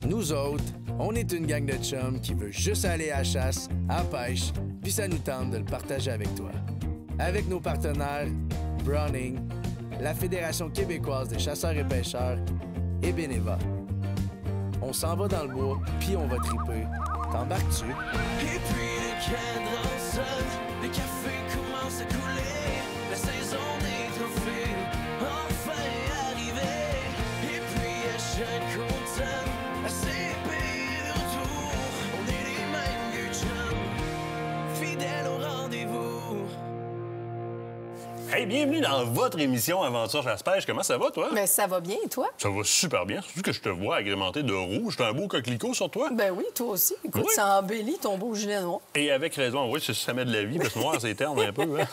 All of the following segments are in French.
Nous autres, on est une gang de chums qui veut juste aller à la chasse, à la pêche, puis ça nous tente de le partager avec toi. Avec nos partenaires Browning, la Fédération québécoise des chasseurs et pêcheurs et Beneva. On s'en va dans le bois, puis on va triper. T'embarques-tu? Et puis le cadran sonne, le café commence à couler, la saison des trophées enfin arrivée. Et puis à chaque automne, à ces pays de retour, on est les mêmes vieux chums, fidèles au rendez-vous. Hey, bienvenue dans votre émission Aventure Chasse-Pêche. Comment ça va, toi? Ben, ça va bien, et toi? Ça va super bien. Surtout que je te vois agrémenté de rouge. T'as un beau coquelicot sur toi. Ben oui, toi aussi. Écoute, Oui. ça embellit ton beau gilet noir. Et avec raison, oui, ça met de la vie, parce que noir, c'est terne un peu. Hein?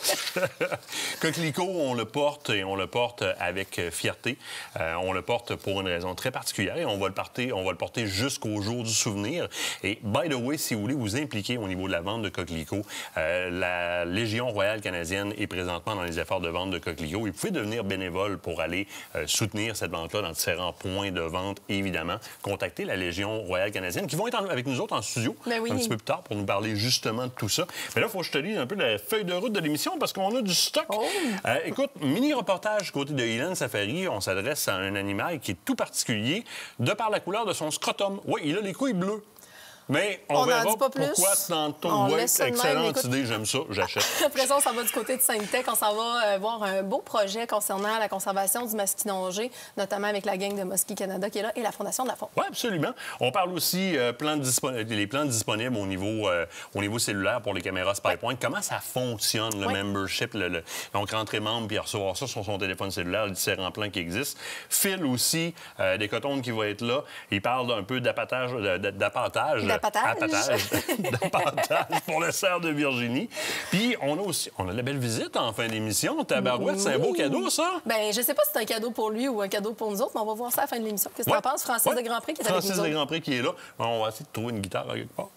Coquelicot, on le porte et on le porte avec fierté. On le porte pour une raison très particulière et on va le porter jusqu'au jour du souvenir. Et by the way, si vous voulez vous impliquer au niveau de la vente de coquelicots, la Légion royale canadienne est présentement dans les efforts de vente de coquelicots. Vous pouvez devenir bénévole pour aller soutenir cette vente-là dans différents points de vente, évidemment. Contactez la Légion royale canadienne qui vont être avec nous autres en studio Ben oui. un petit peu plus tard pour nous parler justement de tout ça. Mais là, il faut que je te lise un peu la feuille de route de l'émission parce qu'on a du stock. Oh. Écoute, mini-reportage du côté de Hélène Safari. On s'adresse à un animal qui est tout particulier de par la couleur de son scrotum. Oui, il a les couilles bleues. Mais on On verra n'en dit pas plus. pourquoi tantôt. On Ouais, laisse ça de même. excellente Écoute- idée, j'aime ça, j'achète. Après ça, on s'en va du côté de Sainte-Tech. On s'en va voir un beau projet concernant la conservation du masquinongé, notamment avec la gang de Mosquée Canada qui est là et la Fondation de la Faune. Oui, absolument. On parle aussi les plans disponibles au niveau cellulaire pour les caméras SpyPoint. Comment ça fonctionne, le Oui. membership? Donc, rentrer membre puis recevoir ça sur son téléphone cellulaire, les différents plans qui existent. Phil aussi, des cotones qui va être là. Il parle un peu d'appâtage. D'appâtage pour le cerf de Virginie. Puis, on a de la belle visite en fin d'émission. Tabarouette, c'est un beau cadeau, ça? Ben, je sais pas si c'est un cadeau pour lui ou un cadeau pour nous autres, mais on va voir ça à la fin de l'émission. Qu'est-ce que Ouais. t'en penses? Francis Ouais. de Grandpré qui est avec nous Francis de autres. Grandpré qui est là. On va essayer de trouver une guitare à quelque part.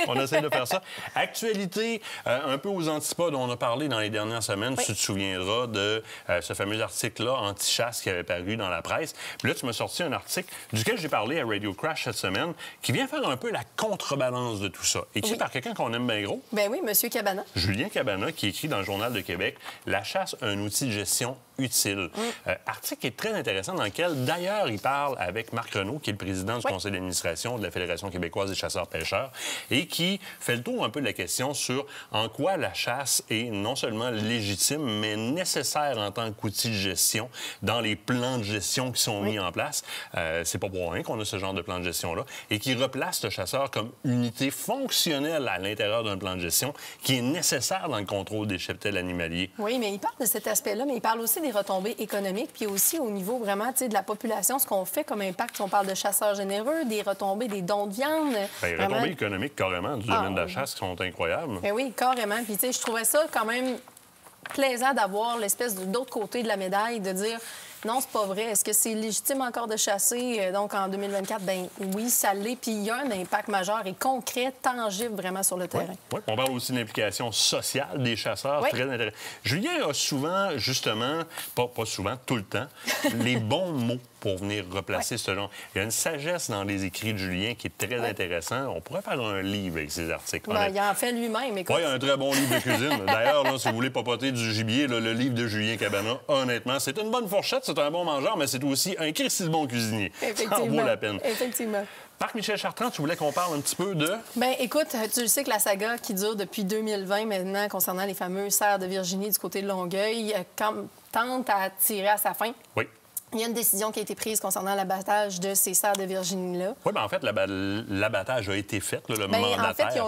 On essaie de faire ça. Actualité, un peu aux antipodes, on a parlé dans les dernières semaines, Oui. tu te souviendras de ce fameux article-là, anti-chasse, qui avait paru dans la presse. Puis là, tu m'as sorti un article duquel j'ai parlé à Radio Crash cette semaine, qui vient faire un peu la contrebalance de tout ça. Écrit Oui. par quelqu'un qu'on aime bien gros, Ben oui, Monsieur Cabana. Julien Cabana, qui écrit dans le Journal de Québec « La chasse, un outil de gestion utile ». Article qui est très intéressant, dans lequel, d'ailleurs, il parle avec Marc Renaud, qui est le président du Oui. conseil d'administration de la Fédération québécoise des chasseurs-pêcheurs, et qui fait le tour un peu de la question sur en quoi la chasse est non seulement légitime, mais nécessaire en tant qu'outil de gestion dans les plans de gestion qui sont mis en place. C'est pas pour rien qu'on a ce genre de plan de gestion-là, et qui replace le chasseur comme unité fonctionnelle à l'intérieur d'un plan de gestion qui est nécessaire dans le contrôle des cheptels animaliers. Oui, mais il parle de cet aspect-là, mais il parle aussi des retombées économiques, puis aussi au niveau vraiment, tu sais, de la population, ce qu'on fait comme impact. On parle de chasseurs généreux, des retombées, des dons de viande. Ben, les vraiment. retombées économiques, carrément, du domaine de la chasse qui sont incroyables. Ben oui, carrément. Puis, tu sais, je trouvais ça quand même plaisant d'avoir l'espèce d'autre côté de la médaille, de dire non, c'est pas vrai. Est-ce que c'est légitime encore de chasser? Donc, en 2024, ben oui, ça l'est. Puis, il y a un impact majeur et concret, tangible vraiment sur le terrain. Oui, on parle aussi de l'implication sociale des chasseurs. Oui. Très intéressant. Julien a souvent, justement, pas souvent, tout le temps, les bons mots pour venir replacer ce genre. Il y a une sagesse dans les écrits de Julien qui est très intéressant. On pourrait faire un livre avec ces articles. Ben, il en fait lui-même. Écoute. Oui, il y a un très bon livre de cuisine. D'ailleurs, là, si vous voulez papoter du gibier, là, le livre de Julien Cabana, honnêtement, c'est une bonne fourchette, c'est un bon mangeur, mais c'est aussi un Christy de bon cuisinier. Ça en vaut la peine. Effectivement. Marc-Michel Chartrand, tu voulais qu'on parle un petit peu de... Bien, écoute, tu le sais que la saga qui dure depuis 2020 maintenant concernant les fameux cerfs de Virginie du côté de Longueuil tente à tirer à sa fin. Oui. Il y a une décision qui a été prise concernant l'abattage de ces cerfs de Virginie-là. Oui, bien en fait, l'abattage a été fait, là, le Bien, mandataire. en fait,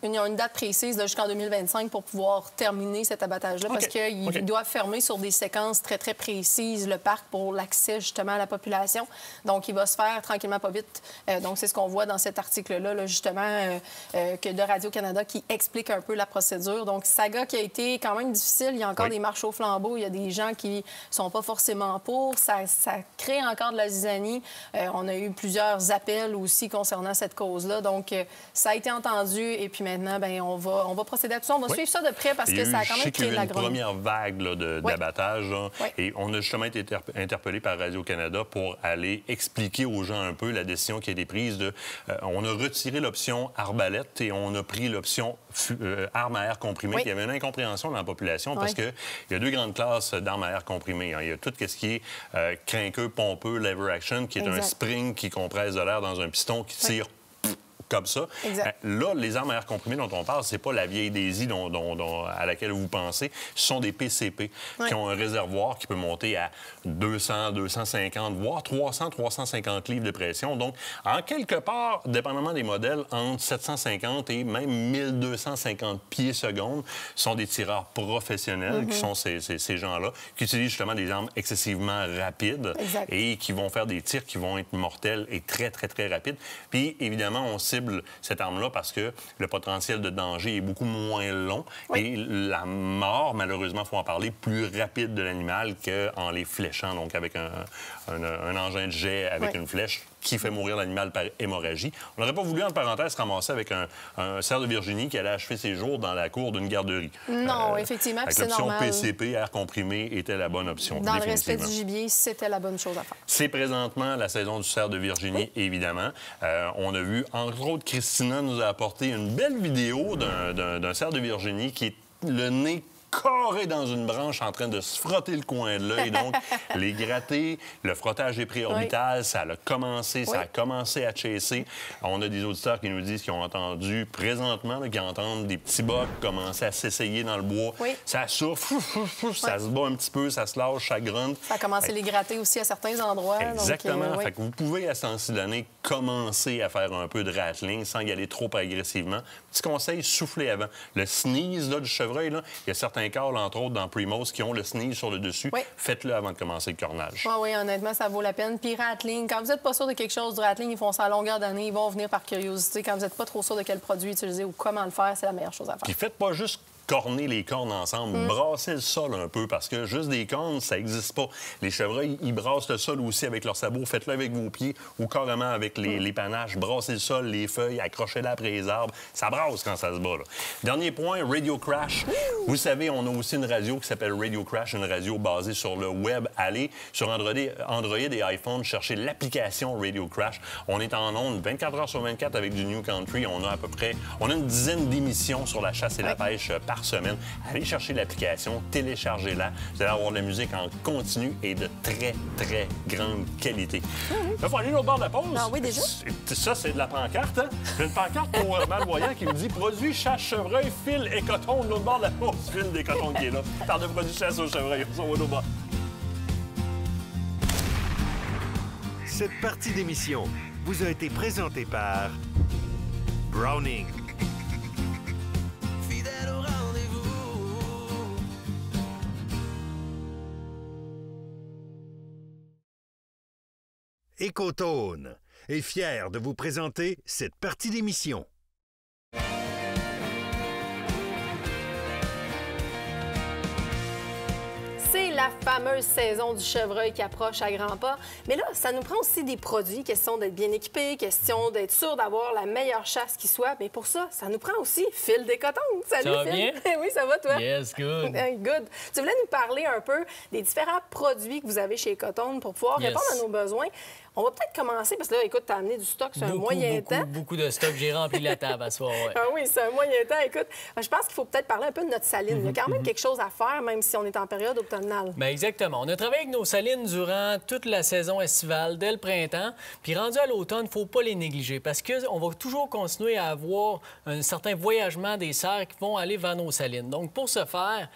ils ont une date précise là, jusqu'en 2025 pour pouvoir terminer cet abattage-là parce qu'ils doivent fermer sur des séquences très, très précises le parc pour l'accès justement à la population. Donc, il va se faire tranquillement, pas vite. Donc, c'est ce qu'on voit dans cet article-là, là, justement, que de Radio-Canada qui explique un peu la procédure. Donc, saga qui a été quand même difficile. Il y a encore des marches au flambeau. Il y a des gens qui sont pas forcément pour. Ça crée encore de la zizanie. On a eu plusieurs appels aussi concernant cette cause-là. Donc, ça a été entendu. Et puis maintenant, bien, on va procéder à tout ça. On va suivre ça de près parce que ça a quand même créé de la grogne. Il y a eu une première vague là, d'abattage. Et on a justement été interpellé par Radio-Canada pour aller expliquer aux gens un peu la décision qui a été prise de... on a retiré l'option arbalète et on a pris l'option arme à air comprimée. Il y avait une incompréhension dans la population parce qu'il y a deux grandes classes d'armes à air comprimées. Il y a tout ce qui est crinqueux, pompeux, lever action, qui est un spring qui compresse de l'air dans un piston qui tire comme ça. Là, les armes à air comprimé dont on parle, c'est pas la vieille Daisy à laquelle vous pensez. Ce sont des PCP qui ont un réservoir qui peut monter à 200, 250, voire 300, 350 livres de pression. Donc, en quelque part, dépendamment des modèles, entre 750 et même 1250 pieds secondes, sont des tireurs professionnels qui sont ces gens-là, qui utilisent justement des armes excessivement rapides et qui vont faire des tirs qui vont être mortels et très, très, très rapides. Puis, évidemment, on cible cette arme-là parce que le potentiel de danger est beaucoup moins long et la mort, malheureusement, il faut en parler, plus rapide de l'animal qu'en les fléchant, donc avec un engin de jet avec une flèche qui fait mourir l'animal par hémorragie. On n'aurait pas voulu, en parenthèse, se ramasser avec un cerf de Virginie qui allait achever ses jours dans la cour d'une garderie. Non, effectivement, puis c'est normal. L'option PCP, air comprimé, était la bonne option. Dans le respect du gibier, c'était la bonne chose à faire. C'est présentement la saison du cerf de Virginie, évidemment. On a vu, entre autres, Christina nous a apporté une belle vidéo d'un cerf de Virginie qui est le nez carré dans une branche en train de se frotter le coin de l'œil. Donc, les gratter, le frottage des préorbitales, ça a commencé, ça a commencé à chasser. On a des auditeurs qui nous disent qu'ils ont entendu présentement, qui entendent des petits bocs commencer à s'essayer dans le bois. Ça souffle, ça se bat un petit peu, ça se lâche, ça grunte. Ça a commencé à les gratter aussi à certains endroits. Exactement. Donc, fait que vous pouvez, à ce temps-ci de l'année, commencer à faire un peu de rattling sans y aller trop agressivement. Petit conseil, soufflez avant. Le sneeze là, du chevreuil, là, il y a certains cas, entre autres, dans Primos, qui ont le sneeze sur le dessus. Faites-le avant de commencer le cornage. Oui, honnêtement, ça vaut la peine. Puis rattling, quand vous n'êtes pas sûr de quelque chose du rattling, ils font ça à longueur d'année, ils vont venir par curiosité. Quand vous n'êtes pas trop sûr de quel produit utiliser ou comment le faire, c'est la meilleure chose à faire. Puis faites pas juste corner les cornes ensemble, brasser le sol un peu, parce que juste des cornes, ça n'existe pas. Les chevreuils, ils brassent le sol aussi avec leurs sabots. Faites-le avec vos pieds ou carrément avec les panaches. Brassez le sol, les feuilles, accrochez-les après les arbres. Ça brasse quand ça se bat, là. Dernier point, Radio Crash. Vous savez, on a aussi une radio qui s'appelle Radio Crash, une radio basée sur le web. Allez sur Android et iPhone, chercher l'application Radio Crash. On est en ondes 24 heures sur 24 avec du New Country. On a une dizaine d'émissions sur la chasse et la pêche par semaine. Allez chercher l'application, téléchargez-la. Vous allez avoir de la musique en continu et de très, très grande qualité. Il faut aller au bord de la pause. Ah oui, déjà? Ça, c'est de la pancarte, hein? J'ai une pancarte pour malvoyant qui me dit « Produit chasse chevreuil, fil et coton ». De l'autre bord de la pause, fil des cotons qui est là. Parle de produit chasse au chevreuil. On va au bord. Cette partie d'émission vous a été présentée par Browning. Écotone est fier de vous présenter cette partie d'émission. C'est la fameuse saison du chevreuil qui approche à grands pas. Mais là, ça nous prend aussi des produits, question d'être bien équipé, question d'être sûr d'avoir la meilleure chasse qui soit. Mais pour ça, ça nous prend aussi Phil Descotons. Salut, ça va Phil. bien? Oui, ça va, toi? Yes, good. Good. Tu voulais nous parler un peu des différents produits que vous avez chez Cotton pour pouvoir répondre à nos besoins. On va peut-être commencer, parce que là, écoute, tu as amené du stock sur un moyen temps. Beaucoup de stock. J'ai rempli la table à ce soir, Ah oui, c'est un moyen temps. Écoute, je pense qu'il faut peut-être parler un peu de notre saline. Il y a quand même quelque chose à faire, même si on est en période automnale. Bien, exactement. On a travaillé avec nos salines durant toute la saison estivale, dès le printemps. Puis rendu à l'automne, il ne faut pas les négliger parce qu'on va toujours continuer à avoir un certain voyagement des cerfs qui vont aller vers nos salines. Donc, pour ce faire,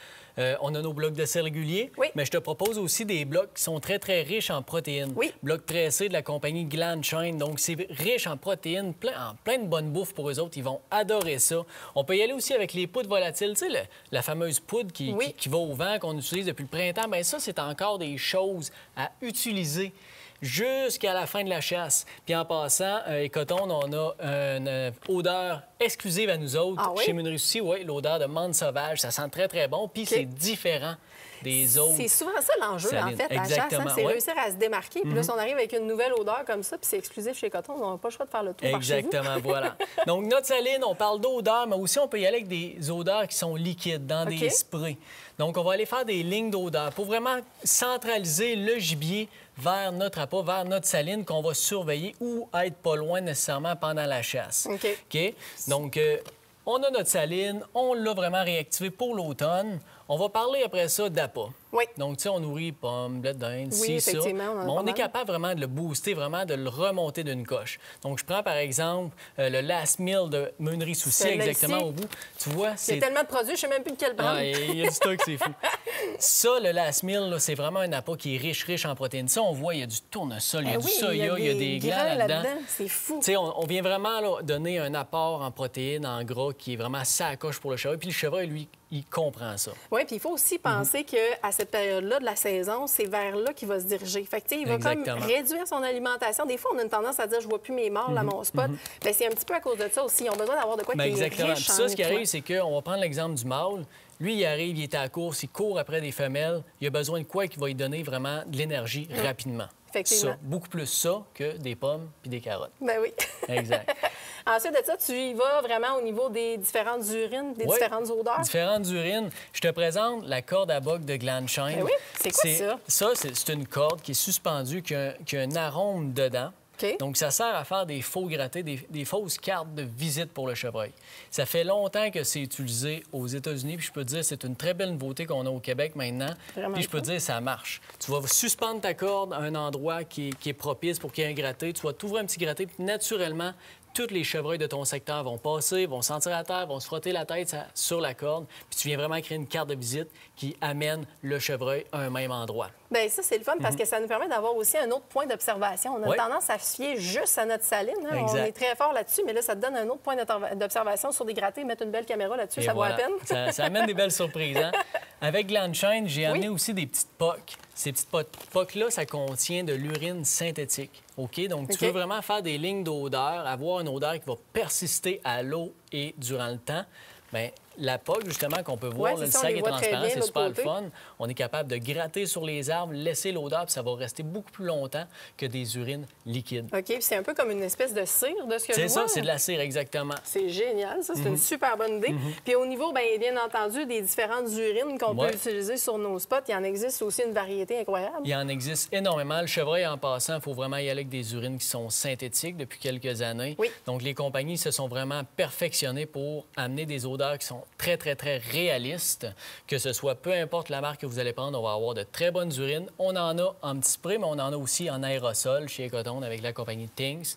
on a nos blocs de sel réguliers, mais je te propose aussi des blocs qui sont très, très riches en protéines. Blocs tressés de la compagnie Gland Shine. Donc, c'est riche en protéines, plein de bonne bouffe pour eux autres. Ils vont adorer ça. On peut y aller aussi avec les poudres volatiles. Tu sais, la fameuse poudre qui va au vent, qu'on utilise depuis le printemps. Bien, ça, c'est encore des choses à utiliser jusqu'à la fin de la chasse. Puis en passant, Écotone, on a une odeur exclusive à nous autres. Chez Meunerie aussi, l'odeur de menthe sauvage. Ça sent très, très bon. Puis c'est différent. des autres. C'est souvent ça l'enjeu, en salines. fait, à la chasse. Exactement, C'est ouais. réussir à se démarquer. Puis là, si on arrive avec une nouvelle odeur comme ça, puis c'est exclusif chez Coton, on n'a pas le choix de faire le tour par chez vous. Exactement, voilà. Donc, notre saline, on parle d'odeur, mais aussi on peut y aller avec des odeurs qui sont liquides, dans des sprays. Donc, on va aller faire des lignes d'odeur pour vraiment centraliser le gibier vers notre appât, vers notre saline qu'on va surveiller ou être pas loin nécessairement pendant la chasse. OK? Donc, on a notre saline, on l'a vraiment réactivé pour l'automne. On va parler après ça d'appât. Oui. Donc, tu sais, on nourrit pommes, blé d'Inde, oui, ça. effectivement, On est capable vraiment de le booster, vraiment de le remonter d'une coche. Donc, je prends par exemple le Last Meal de Meunerie Souci, exactement au bout. Tu vois, c'est... Il y a tellement de produits, je ne sais même plus de quel prendre. Ah, il y a du stock, c'est fou. Ça, le Last Meal, c'est vraiment un appât qui est riche en protéines. Ça, on voit, il y a du tournesol, il y a du soya, il y a des glands là-dedans. C'est fou. Tu sais, on vient vraiment là, donner un apport en protéines, en gras, qui est vraiment sa coche pour le chevreuil. Puis le chevreuil, lui, il comprend ça. Oui, puis il faut aussi penser qu'à cette période-là de la saison, c'est vers là qu'il va se diriger. Fait que, tu sais, il va comme réduire son alimentation. Des fois, on a une tendance à dire « je vois plus mes morts à mon spot ». Bien, c'est un petit peu à cause de ça aussi. Ils ont besoin d'avoir de quoi qui est exactement. riche Puis ça, ce qui arrive, c'est qu'on va prendre l'exemple du mâle. Lui, il arrive, il est à la course, il court après des femelles. Il a besoin de quoi qui va lui donner vraiment de l'énergie rapidement. Effectivement. Ça, beaucoup plus ça que des pommes puis des carottes. Ben oui. Exact. Ensuite de ça, tu y vas vraiment au niveau des différentes urines, des différentes odeurs? Différentes urines. Je te présente la corde à boc de Glanshine. Ben oui, c'est quoi ça? Ça, c'est une corde qui est suspendue, qui a un arôme dedans. Okay. Donc, ça sert à faire des faux grattés, des fausses cartes de visite pour le chevreuil. Ça fait longtemps que c'est utilisé aux États-Unis, puis je peux te dire, c'est une très belle nouveauté qu'on a au Québec maintenant. Vraiment puis je peux te dire, ça marche. Tu vas suspendre ta corde à un endroit qui est propice pour qu'il y ait un gratté. Tu vas t'ouvrir un petit gratté, puis naturellement, tous les chevreuils de ton secteur vont passer, vont sentir à terre, vont se frotter la tête sur la corde, puis tu viens vraiment créer une carte de visite qui amène le chevreuil à un même endroit. Bien, ça, c'est le fun parce que ça nous permet d'avoir aussi un autre point d'observation. On a tendance à se fier juste à notre saline. Hein? On est très fort là-dessus, mais là, ça te donne un autre point d'observation sur des grattés. Mettre une belle caméra là-dessus, ça vaut la peine. Ça amène des belles surprises. Hein? Avec Glanshine, j'ai amené aussi des petites poques. Ces petites poques-là, ça contient de l'urine synthétique. OK? Donc, tu veux vraiment faire des lignes d'odeur, avoir une odeur qui va persister à l'eau et durant le temps. Bien, la poque, justement, qu'on peut voir, là, le sac est transparent, c'est super le fun. On est capable de gratter sur les arbres, laisser l'odeur, puis ça va rester beaucoup plus longtemps que des urines liquides. OK, puis c'est un peu comme une espèce de cire, de ce que je vois. C'est ça, c'est de la cire, exactement. C'est génial, ça, c'est une super bonne idée. Puis au niveau, bien entendu, des différentes urines qu'on peut utiliser sur nos spots, il en existe aussi une variété incroyable. Il en existe énormément. Le chevreuil, en passant, il faut vraiment y aller avec des urines qui sont synthétiques depuis quelques années. Oui. Donc, les compagnies se sont vraiment perfectionnées pour amener des odeurs qui sont très, très, très réalistes. Que ce soit, peu importe la marque que vous allez prendre, on va avoir de très bonnes urines. On en a en petit spray, mais on en a aussi en aérosol chez Coton avec la compagnie Things,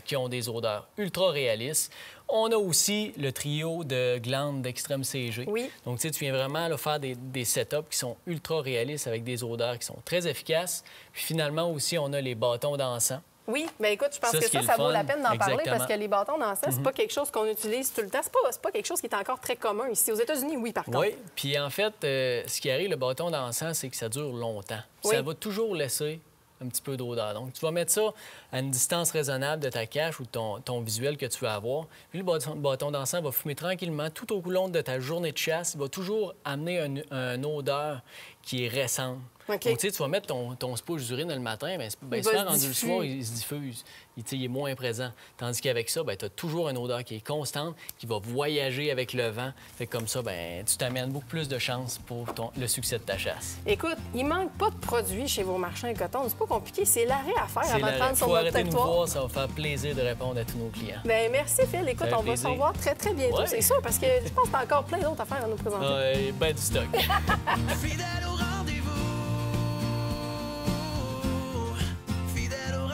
qui ont des odeurs ultra réalistes. On a aussi le trio de glandes d'Extrême CG. Oui. Donc, tu sais, tu viens vraiment là, faire des setups qui sont ultra réalistes avec des odeurs qui sont très efficaces. Puis finalement aussi, on a les bâtons d'encens. Oui, mais écoute, je pense que ça vaut la peine d'en parler parce que les bâtons d'encens, c'est pas quelque chose qu'on utilise tout le temps. C'est pas quelque chose qui est encore très commun ici. Aux États-Unis, oui, par contre. Oui, puis en fait, ce qui arrive, le bâton d'encens, c'est que ça dure longtemps. Ça va toujours laisser un petit peu d'odeur. Donc, tu vas mettre ça à une distance raisonnable de ta cache ou de ton visuel que tu veux avoir. Puis le bâton d'encens va fumer tranquillement tout au long de ta journée de chasse. Il va toujours amener une odeur qui est récente. Okay. Donc, tu sais, tu vas mettre ton spouche d'urine le matin, bien souvent, rendu le soir, il se diffuse. Il est moins présent. Tandis qu'avec ça, tu as toujours une odeur qui est constante, qui va voyager avec le vent. Fait que comme ça, tu t'amènes beaucoup plus de chances pour le succès de ta chasse. Écoute, il manque pas de produits chez vos marchands et Coton. C'est pas compliqué, c'est l'arrêt à faire avant de prendre sur notre territoire. Arrêter de nous voir, ça va faire plaisir de répondre à tous nos clients. Bien, merci, Phil. Écoute, on va se revoir très, très bientôt, c'est sûr, parce que je pense que tu as encore plein d'autres affaires à nous présenter. Ben du stock. Fidèle au rendez-vous. Fidèle au rendez-vous.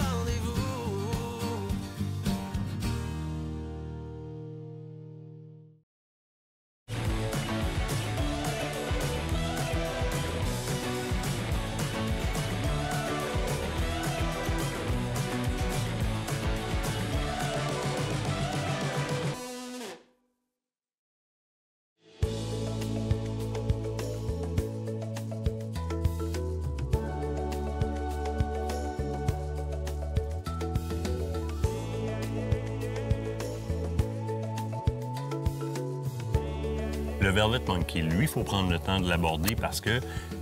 Le Velvet Monkey, lui, il faut prendre le temps de l'aborder parce que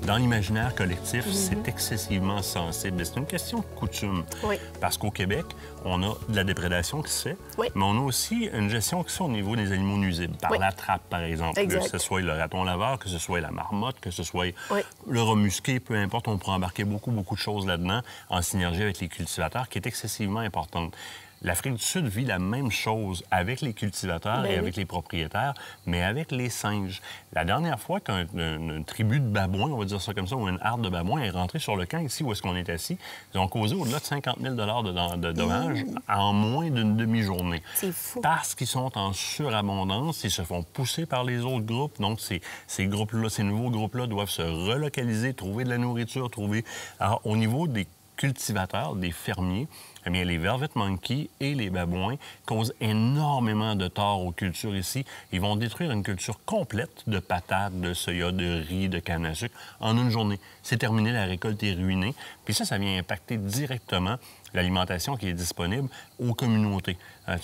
dans l'imaginaire collectif, c'est excessivement sensible. C'est une question de coutume. Oui. Parce qu'au Québec, on a de la déprédation qui se fait, oui. mais on a aussi une gestion qui se fait au niveau des animaux nuisibles, par oui. la trappe, par exemple. Exact. Que ce soit le raton laveur, que ce soit la marmotte, que ce soit oui. le rat musqué, peu importe, on pourrait embarquer beaucoup de choses là-dedans en synergie avec les cultivateurs, qui est excessivement importante. L'Afrique du Sud vit la même chose avec les cultivateurs et avec les propriétaires, mais avec les singes. La dernière fois qu'une tribu de babouins, on va dire ça comme ça, ou une harde de babouins est rentrée sur le camp ici où est-ce qu'on est assis, ils ont causé au-delà de 50 000 de dommages en moins d'une demi-journée. C'est fou. Parce qu'ils sont en surabondance, ils se font pousser par les autres groupes. Donc, ces groupes-là, ces nouveaux groupes-là doivent se relocaliser, trouver de la nourriture, trouver... Alors, au niveau des cultivateurs, des fermiers, eh bien, les Velvet Monkeys et les babouins causent énormément de tort aux cultures ici. Ils vont détruire une culture complète de patates, de soya, de riz, de canne à sucre en une journée. C'est terminé, la récolte est ruinée. Puis ça vient impacter directement l'alimentation qui est disponible aux communautés.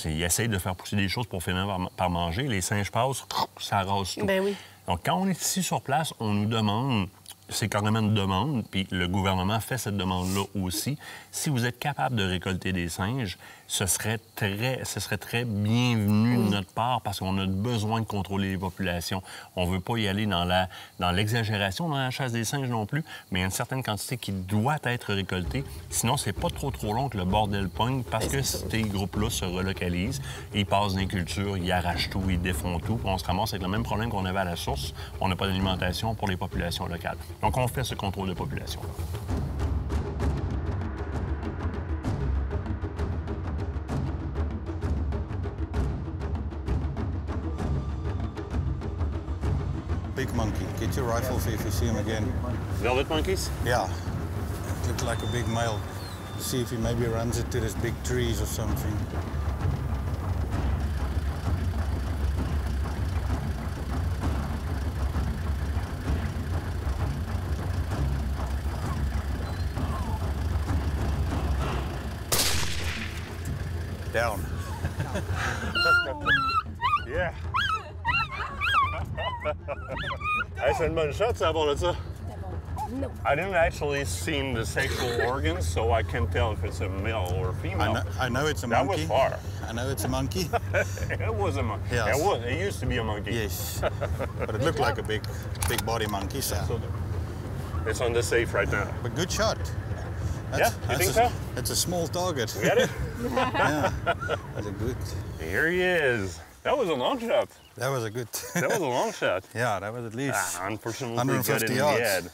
Ils essayent de faire pousser des choses pour finir par manger. Les singes passent, ça rase tout. Ben oui. Donc, quand on est ici sur place, on nous demande... C'est carrément une demande, puis le gouvernement fait cette demande-là aussi. Si vous êtes capable de récolter des singes, ce serait très bienvenu de notre part parce qu'on a besoin de contrôler les populations. On ne veut pas y aller dans l'exagération dans la chasse des singes non plus, mais il y a une certaine quantité qui doit être récoltée. Sinon, c'est pas trop long que le bordel pogne parce que ces groupes-là se relocalisent, ils passent dans les cultures, ils arrachent tout, ils défont tout, puis on se ramasse avec le même problème qu'on avait à la source. On n'a pas d'alimentation pour les populations locales. Donc, on fait ce contrôle de population. Big monkey. Get your rifle if you see him again. Velvet monkeys? Yeah. It looked like a big male. See if he maybe runs into these big trees or something. Down. Yeah. Hey, c'est une bonne shot, ça, pour ça. No. I didn't actually see the sexual organs, so I can't tell if it's a male or a female. I know it's a That monkey. was far. I know it's a monkey. It was a monkey. Yes. It used to be a monkey. Yes. But it looked like a big body monkey, so. It's on the safe right now. But good shot. Yeah, you think so? It's a small target. We got it? Yeah. That's a good. Here he is. That was a long shot. That was a good. That was a long shot. Yeah, that was at least. Unfortunately, 150 got it in yards. the head.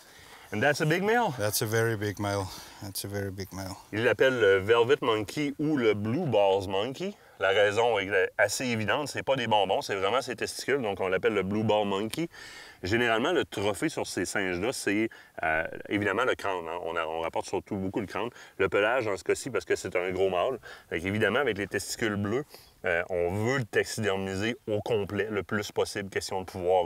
And that's a big male. That's a very big male. That's a very big male. Il l'appelle le Velvet Monkey ou le Blue Balls Monkey. La raison est assez évidente, c'est pas des bonbons, c'est vraiment ses testicules, donc on l'appelle le Blue Ball Monkey. Généralement, le trophée sur ces singes-là, c'est évidemment le crâne. Hein. On rapporte surtout beaucoup le crâne. Le pelage, dans ce cas-ci, parce que c'est un gros mâle. Donc, évidemment, avec les testicules bleus, on veut le taxidermiser au complet, le plus possible, question de pouvoir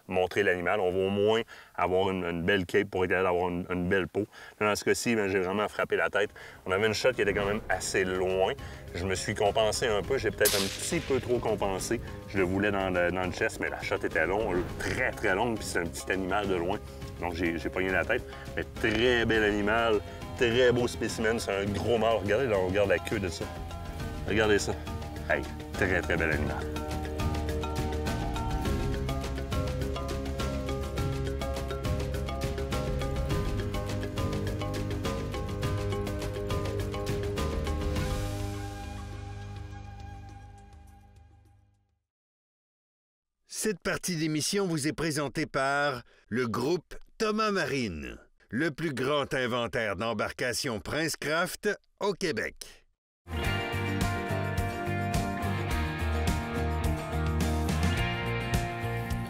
montrer l'animal. On veut au moins avoir une belle cape pour être capable d'avoir une belle peau. Là, dans ce cas-ci, j'ai vraiment frappé la tête. On avait une shot qui était quand même assez loin. Je me suis compensé un peu. J'ai peut-être un petit peu trop compensé. Je le voulais dans le chest, mais la shot était longue, très, très longue, puis c'est un petit animal de loin. Donc, j'ai pogné la tête. Mais très bel animal, très beau spécimen. C'est un gros mâle. Regardez, là, on regarde la queue de ça. Regardez ça. Hey, très, très bel animal. Cette partie d'émission vous est présentée par le groupe Thomas Marine, le plus grand inventaire d'embarcations Princecraft au Québec.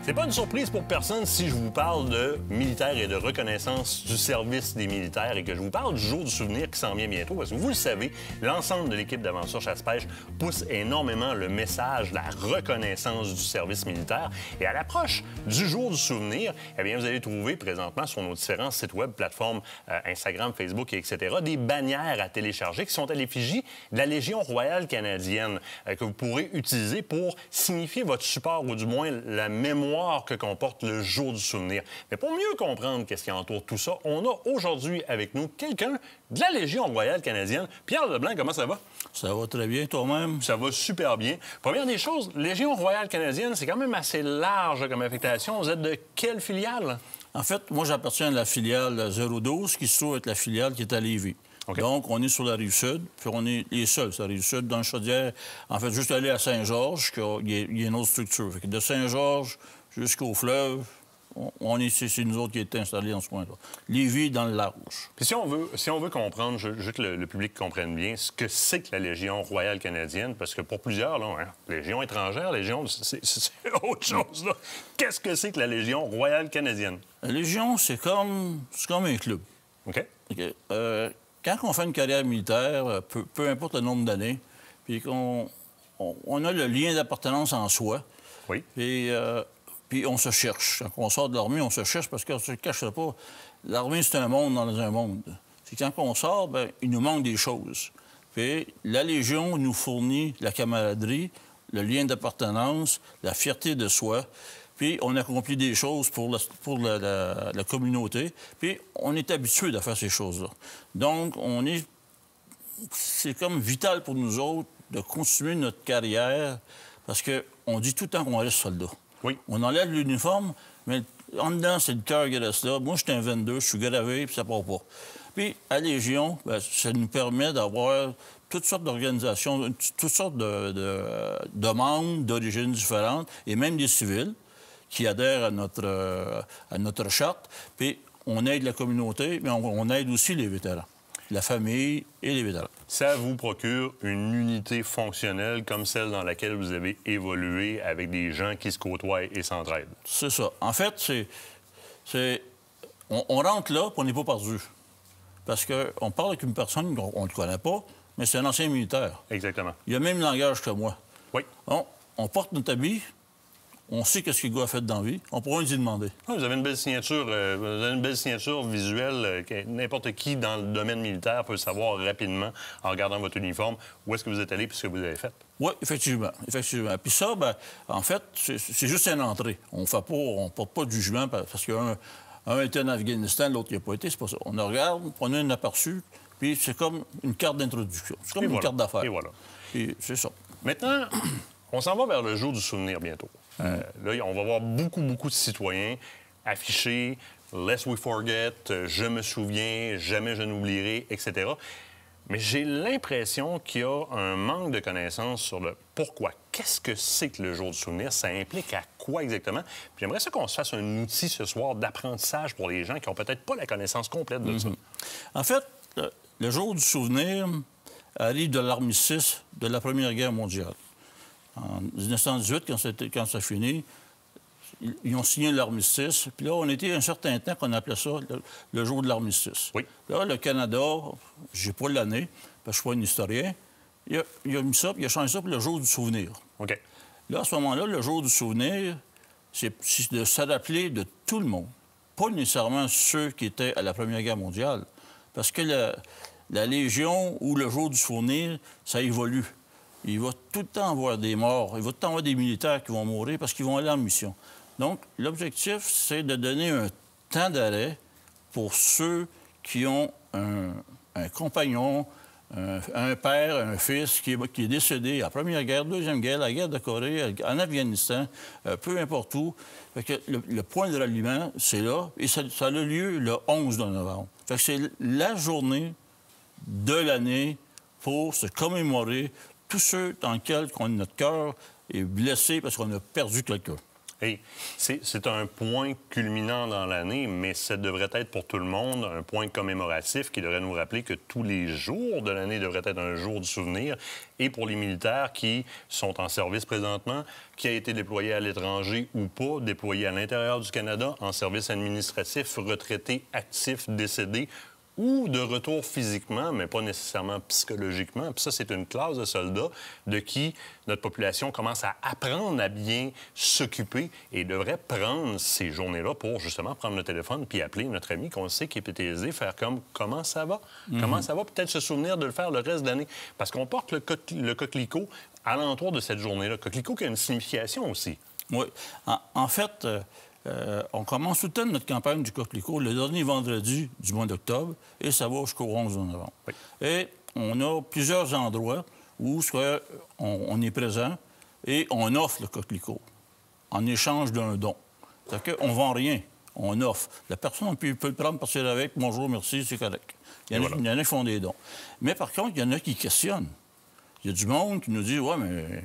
C'est pas une surprise pour personne si je vous parle de militaires et de reconnaissance du service des militaires et que je vous parle du jour du souvenir qui s'en vient bientôt. Parce que vous le savez, l'ensemble de l'équipe d'Aventure Chasse-Pêche pousse énormément le message de la reconnaissance du service militaire. Et à l'approche du jour du souvenir, eh bien, vous allez trouver présentement sur nos différents sites web, plateformes Instagram, Facebook, etc., des bannières à télécharger qui sont à l'effigie de la Légion royale canadienne que vous pourrez utiliser pour signifier votre support ou du moins la mémoire mémoire que comporte le Jour du souvenir. Mais pour mieux comprendre qu'est-ce qui entoure tout ça, on a aujourd'hui avec nous quelqu'un de la Légion royale canadienne. Pierre Leblanc, comment ça va? Ça va très bien, toi-même? Ça va super bien. Première des choses, Légion royale canadienne, c'est quand même assez large comme affectation. Vous êtes de quelle filiale? En fait, moi, j'appartiens à la filiale 012, qui se trouve être la filiale qui est à Lévis. Okay. Donc, on est sur la Rive-Sud, puis on est les seuls sur la Rive-Sud. Dans le Chaudière, en fait, juste aller à Saint-Georges, il y a une autre structure. Fait que de Saint-Georges jusqu'au fleuve, c'est nous autres qui est installés dans ce coin-là. Lévis, dans le large. Puis si on veut comprendre, juste que le public comprenne bien, ce que c'est que la Légion royale canadienne, parce que pour plusieurs, là, Légion étrangère, Légion, c'est autre chose, là. Qu'est-ce que c'est que la Légion royale canadienne? La Légion, c'est comme un club. OK. Okay. Quand on fait une carrière militaire, peu importe le nombre d'années, puis qu'on a le lien d'appartenance en soi. Oui. Puis on se cherche. Quand on sort de l'armée, on se cherche parce qu'on ne se cacherait pas. L'armée, c'est un monde dans un monde. C'est quand on sort, bien, il nous manque des choses. Puis la Légion nous fournit la camaraderie, le lien d'appartenance, la fierté de soi. Puis on accomplit des choses pour la communauté. Puis on est habitué de faire ces choses-là. Donc, c'est comme vital pour nous autres de continuer notre carrière parce qu'on dit tout le temps qu'on reste soldat. Oui. On enlève l'uniforme, mais en dedans, c'est le cœur qui reste là. Moi, je suis un 22, je suis gravé, puis ça part pas. Puis, à Légion, bien, ça nous permet d'avoir toutes sortes d'organisations, toutes sortes de membres d'origines différentes, et même des civils qui adhèrent à notre charte. Puis, on aide la communauté, mais on aide aussi les vétérans, la famille et les vétérans. Ça vous procure une unité fonctionnelle comme celle dans laquelle vous avez évolué avec des gens qui se côtoient et s'entraident. C'est ça. En fait, on rentre là, puis on n'est pas perdu. Parce qu'on parle avec une personne qu'on ne connaît pas, mais c'est un ancien militaire. Exactement. Il a le même langage que moi. Oui. On porte notre habit. On sait qu'est-ce que le gars a fait dans la vie. On pourra lui demander. Vous avez une belle signature, visuelle que n'importe qui dans le domaine militaire peut savoir rapidement en regardant votre uniforme où est-ce que vous êtes allé et ce que vous avez fait. Oui, effectivement. Puis ça, bien, en fait, c'est juste une entrée. On ne porte pas de jugement parce qu'un était en Afghanistan, l'autre n'y a pas été. C'est pas ça. On regarde, on a un aperçu, puis c'est comme une carte d'introduction. C'est comme une carte d'affaires. Et voilà. Puis c'est ça. Maintenant, on s'en va vers le jour du souvenir bientôt. Là, on va voir beaucoup de citoyens afficher « Lest we forget »,« Je me souviens »,« Jamais je n'oublierai », etc. Mais j'ai l'impression qu'il y a un manque de connaissances sur le pourquoi. Qu'est-ce que c'est que le jour du souvenir? Ça implique à quoi exactement? Puis j'aimerais ça qu'on se fasse un outil ce soir d'apprentissage pour les gens qui n'ont peut-être pas la connaissance complète de ça. En fait, le jour du souvenir arrive de l'armistice de la Première Guerre mondiale. En 1918, quand ça finit, ils ont signé l'armistice. Puis là, on était un certain temps qu'on appelait ça le jour de l'armistice. Oui. Là, le Canada, je n'ai pas l'année, parce que je ne suis pas un historien, il a mis ça, puis il a changé ça pour le jour du souvenir. OK. Là, à ce moment-là, le jour du souvenir, c'est de s'adapter de tout le monde. Pas nécessairement ceux qui étaient à la Première Guerre mondiale. Parce que la Légion ou le jour du souvenir, ça évolue. Il va tout le temps avoir des morts. Il va tout le temps avoir des militaires qui vont mourir parce qu'ils vont aller en mission. Donc, l'objectif, c'est de donner un temps d'arrêt pour ceux qui ont un compagnon, un père, un fils qui est décédé à la Première Guerre, Deuxième Guerre, la guerre de Corée, en Afghanistan, peu importe où. Fait que le point de ralliement, c'est là, et ça a lieu le 11 novembre. Fait que c'est la journée de l'année pour se commémorer tous ceux dans lesquels notre cœur est blessé parce qu'on a perdu quelqu'un. Hey, c'est un point culminant dans l'année, mais ça devrait être pour tout le monde un point commémoratif qui devrait nous rappeler que tous les jours de l'année devraient être un jour du souvenir. Et pour les militaires qui sont en service présentement, qui a été déployé à l'étranger ou pas, déployé à l'intérieur du Canada, en service administratif, retraités, actifs, décédés, ou de retour physiquement, mais pas nécessairement psychologiquement. Puis ça, c'est une classe de soldats de qui notre population commence à apprendre à bien s'occuper et devrait prendre ces journées-là pour justement prendre le téléphone puis appeler notre ami qu'on sait qui est PTSD, faire comme « Comment ça va? Comment ça va? » Peut-être se souvenir de le faire le reste de l'année. Parce qu'on porte le coquelicot alentour de cette journée-là. Coquelicot qui a une signification aussi. Oui. En fait, on commence tout le temps notre campagne du coquelicot le dernier vendredi du mois d'octobre et ça va jusqu'au 11 novembre. Oui. Et on a plusieurs endroits où on est présent et on offre le coquelicot en échange d'un don. C'est-à-dire qu'on ne vend rien, on offre. La personne peut le prendre, partir avec, bonjour, merci, c'est correct. Il y en a qui font des dons. Mais par contre, il y en a qui questionnent. Il y a du monde qui nous dit, ouais, mais